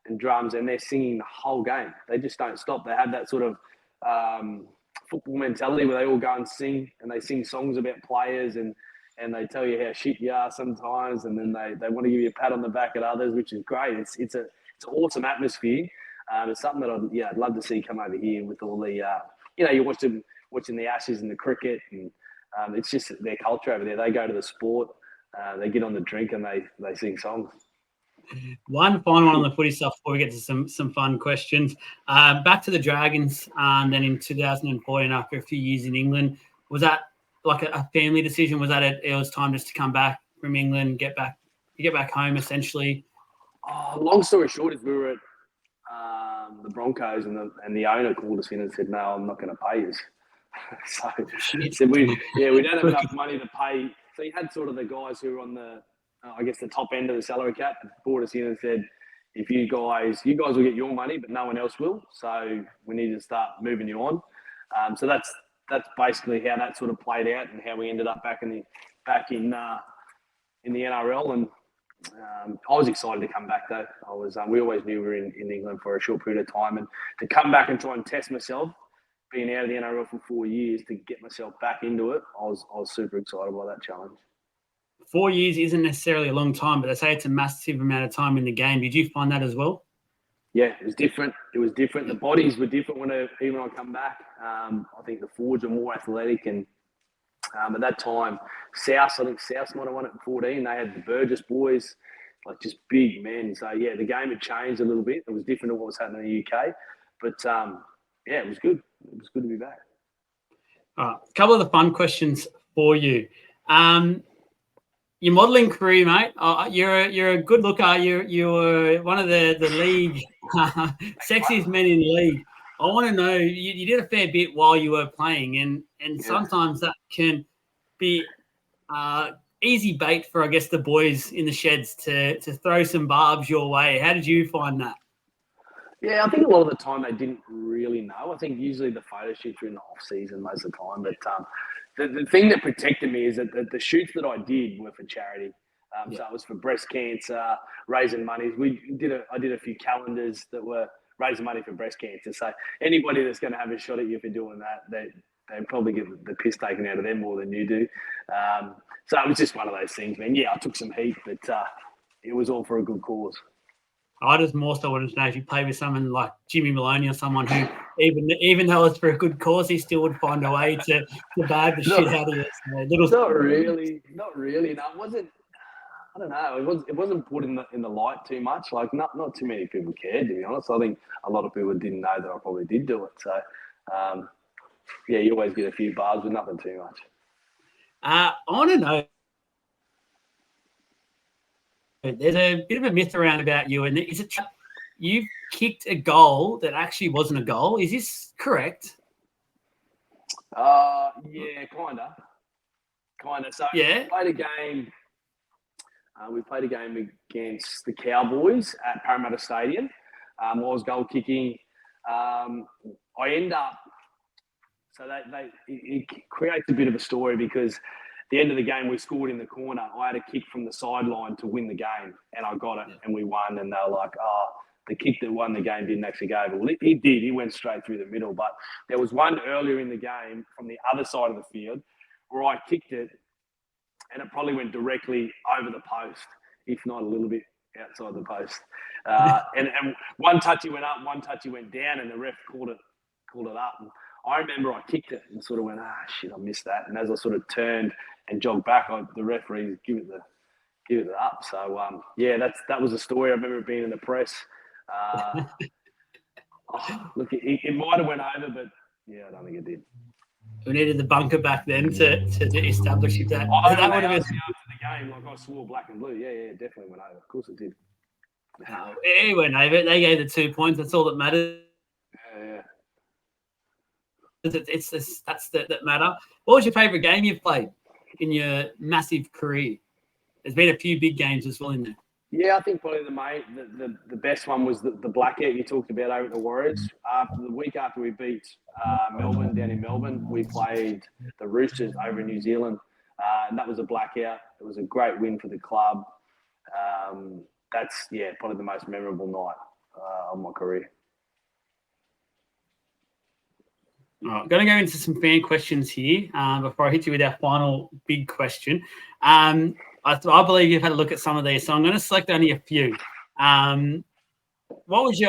and drums, and they're singing the whole game. They just don't stop. They have that sort of football mentality where they all go and sing, and they sing songs about players and they tell you how shit you are sometimes, and then they want to give you a pat on the back at others, which is great. It's an awesome atmosphere. It's something that I'd love to see come over here with all the you watching the Ashes and the cricket, and it's just their culture over there. They go to the sport, they get on the drink, and they sing songs. One final one on the footy stuff before we get to some fun questions. Back to the Dragons, then in 2014, after a few years in England, was that like a family decision? Was that it was time just to come back from England, get back home essentially? Long story short is we were at the Broncos, and the owner called us in and said, "No, I'm not going to pay you." So he said, we don't have enough money to pay. So he had sort of the guys who were on the top end of the salary cap, brought us in and said, "If you guys will get your money, but no one else will. So we need to start moving you on." So that's basically how that sort of played out, and how we ended up back in the NRL. And I was excited to come back though. We always knew we were in England for a short period of time, and to come back and try and test myself, being out of the NRL for 4 years, to get myself back into it, I was super excited by that challenge. 4 years isn't necessarily a long time, but they say it's a massive amount of time in the game. Did you find that as well? Yeah, it was different. The bodies were different when I come back. I think the forwards were more athletic, and at that time, South might have won it in 14. They had the Burgess boys, like just big men. So yeah, the game had changed a little bit. It was different to what was happening in the UK, but it was good. It was good to be back. All right, a couple of the fun questions for you. Your modelling career, mate. You're a good looker. You're one of the league sexiest men in the league. I want to know, you did a fair bit while you were playing, and sometimes that can be easy bait for, I guess, the boys in the sheds to throw some barbs your way. How did you find that? Yeah, I think a lot of the time they didn't really know. I think usually the photo shoots were in the off season most of the time, but the thing that protected me is that the shoots that I did were for charity. So it was for breast cancer, raising money. I did a few calendars that were raising money for breast cancer. So anybody that's going to have a shot at you for doing that, they probably get the piss taken out of them more than you do. So it was just one of those things, man. Yeah, I took some heat, but it was all for a good cause. I just more so wanted to know if you play with someone like Jimmy Maloney or someone who, even though it's for a good cause, he still would find a way to bag the shit out of you. So not really. No, it wasn't. I don't know. It wasn't put in the light too much. Like not too many people cared, to be honest. I think a lot of people didn't know that I probably did do it. So you always get a few bars with nothing too much. I want to know. There's a bit of a myth around about you, and is it you kicked a goal that actually wasn't a goal? Is this correct? Yeah, kinda. So Yeah. we played a game. We played a game against the Cowboys at Parramatta Stadium. I was goal kicking. I end up. So it creates a bit of a story because at the end of the game we scored in the corner. I had a kick from the sideline to win the game, and I got it, and we won. And they were like, "Oh, the kick that won the game didn't actually go over." Well, he did. He went straight through the middle. But there was one earlier in the game from the other side of the field where I kicked it, and it probably went directly over the post, if not a little bit outside the post. And one touchy went up, one touchy went down, and the ref called it up. And I remember I kicked it and sort of went, shit, I missed that. And as I sort of turned and jogged back, the referee give it up. So that was a story. I remember it being in the press. Look, it might have went over, but yeah, I don't think it did. We needed the bunker back then to establish if that would have been after the game. Like I swore black and blue. Yeah, definitely went over. Of course it did. It went over. They gave the 2 points. That's all that matters. Yeah. That's that matter. What was your favourite game you've played in your massive career? There's been a few big games as well in there. Yeah, I think probably the best one was the blackout you talked about over at the Warriors. The week after we beat Melbourne down in Melbourne, we played the Roosters over in New Zealand, and that was a blackout. It was a great win for the club. That's probably the most memorable night of my career. All right, I'm going to go into some fan questions here before I hit you with our final big question. I believe you've had a look at some of these, so I'm going to select only a few. What was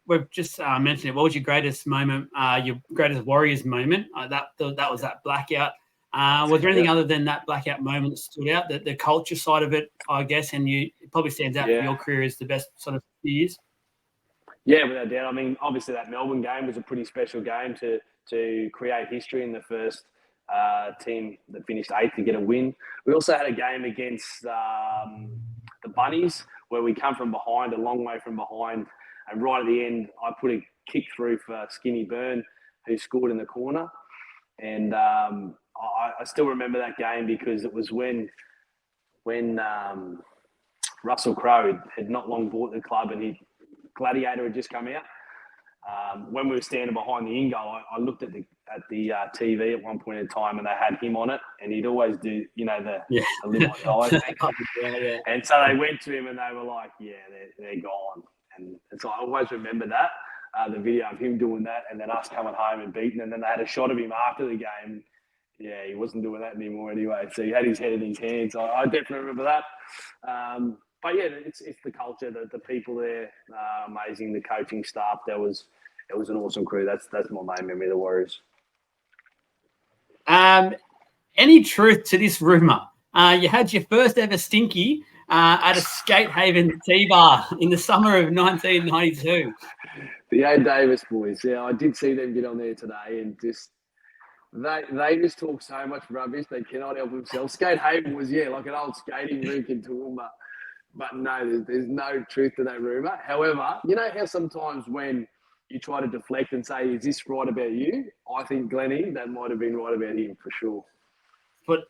we've just mentioned it. What was your greatest moment, your greatest Warriors moment? That was that blackout. Was there anything other than that blackout moment that stood out? The culture side of it, I guess, and it probably stands out for your career as the best sort of few years? Yeah, without doubt. I mean, obviously that Melbourne game was a pretty special game to create history in the first team that finished 8th to get a win. We also had a game against the Bunnies where we come from behind, a long way from behind, and right at the end, I put a kick through for Skinny Byrne, who scored in the corner. And I still remember that game because it was when Russell Crowe had not long bought the club and Gladiator had just come out. When we were standing behind the in-goal, I looked at the TV at one point in time, and they had him on it, and he'd always do, the live like die thing. And so they went to him, and they were like, they're gone. And so I always remember that, the video of him doing that, and then us coming home and beating, and then they had a shot of him after the game. Yeah, he wasn't doing that anymore anyway. So he had his head in his hands. I definitely remember that. But yeah, it's the culture, the people there, amazing. The coaching staff, it was an awesome crew. That's my main memory of the Warriors. Any truth to this rumor? You had your first ever stinky at a Skate Haven T-bar in the summer of 1992. The A. Davis boys. Yeah, I did see them get on there today, and just they just talk so much rubbish. They cannot help themselves. Skate Haven was like an old skating rink in Toowoomba. But no, there's no truth to that rumor. However, you know how sometimes when you try to deflect and say, is this right about you? I think, Glennie, that might have been right about him for sure.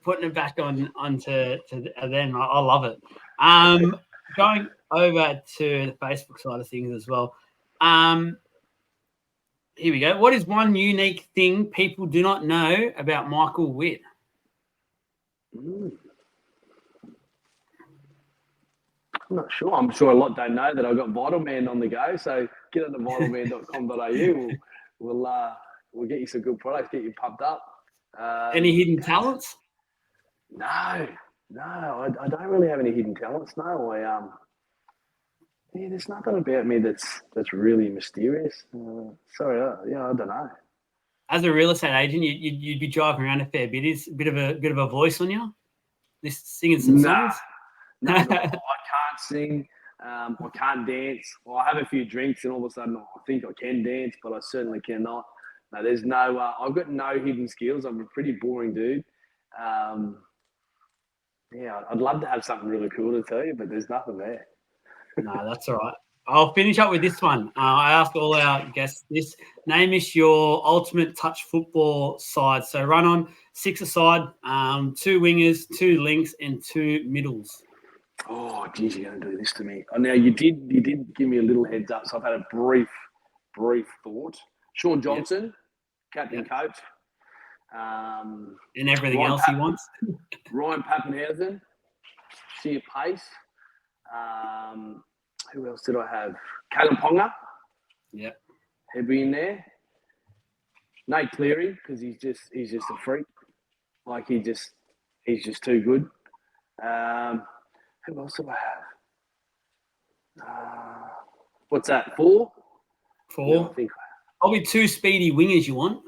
Putting it back onto them, I love it. Going over to the Facebook side of things as well. Here we go. What is one unique thing people do not know about Michael Witt? I'm not sure. I'm sure a lot don't know that I've got Vital Man on the go. So get on to vitalman.com.au. We'll get you some good products, get you pumped up. Any hidden talents? No, I don't really have any hidden talents. No, there's nothing about me that's really mysterious. Sorry, I don't know. As a real estate agent, you'd be driving around a fair bit. Is a bit of a voice on you? Just singing some songs? No, I can't sing. I can't dance. Well, I have a few drinks, and all of a sudden, I think I can dance, but I certainly cannot. No, there's no. I've got no hidden skills. I'm a pretty boring dude. I'd love to have something really cool to tell you, but there's nothing there. No, that's all right. I'll finish up with this one. I ask all our guests this. Name us your ultimate touch football side. So run on 6 aside, 2 wingers, 2 links, and 2 middles. Oh, geez, you're going to do this to me. Oh, now, you did give me a little heads up, so I've had a brief thought. Sean Johnson, captain coach. And everything else he wants. Ryan Pappenhausen, sheer pace. Who else did I have? Caleb Ponga. Yeah. He'd be in there. Nate Cleary, because he's just a freak. Like he's just too good. Who else do I have? What's that? 4? 4. No, I think Probably 2 speedy wingers you want.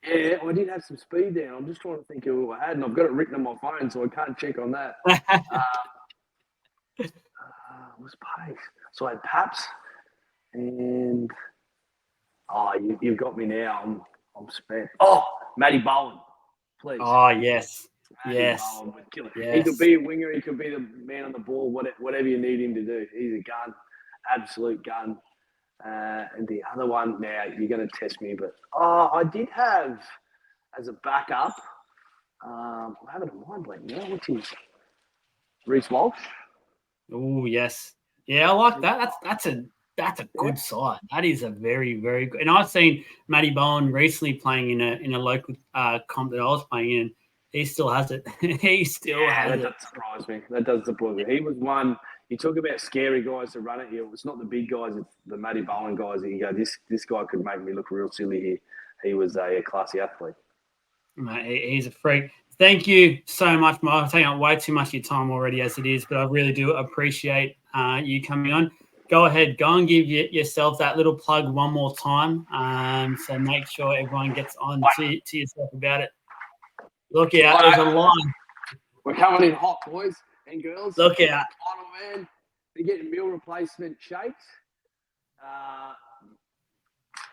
Yeah, I did have some speed there. I'm just trying to think of who I had, and I've got it written on my phone, so I can't check on that. What's pace? So I had Paps, and you've got me now. I'm spent. Oh, Matty Bowen, please. Oh yes, Matty Bowen would kill it. Yes. He could be a winger. He could be the man on the ball. Whatever you need him to do. He's a gun, absolute gun. And the other one, now you're going to test me, but I did have as a backup. I'm having a mind blank now. What's his? Reece Walsh. Oh yes, yeah, I like that. That's a good side. That is a very, very good. And I've seen Matty Bowen recently playing in a local comp that I was playing in. He still has it. He still has it. That does surprise me. That does surprise me. He was one. You talk about scary guys to run at you. It's not the big guys. It's the Matty Bowen guys that you go, this guy could make me look real silly here. He was a classy athlete. Mate, he's a freak. Thank you so much, Mike. I'm taking up way too much of your time already as it is, but I really do appreciate you coming on. Go ahead, go and give yourself that little plug one more time. So make sure everyone gets on to yourself about it. Look out, there's a line. We're coming in hot, boys and girls. Look out. Final man, they're getting meal replacement shakes.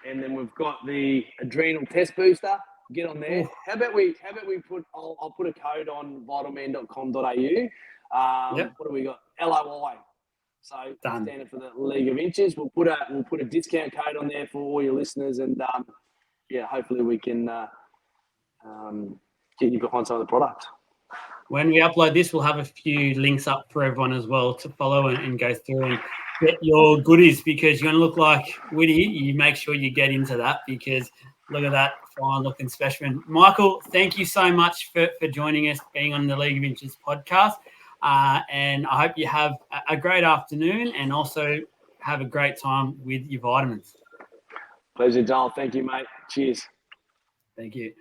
And then we've got the adrenal test booster. Get on there. Ooh. How about we put? I'll put a code on vitalman.com.au. What do we got? LOI. So standing for the League of Inches. We'll put a discount code on there for all your listeners, and hopefully we can get you behind some of the product. When we upload this, we'll have a few links up for everyone as well to follow and go through and get your goodies, because you're going to look like Witty. You make sure you get into that, because look at that fine-looking specimen. Michael, thank you so much for joining us, being on the League of Inches podcast. And I hope you have a great afternoon and also have a great time with your vitamins. Pleasure, Joel. Thank you, mate. Cheers. Thank you.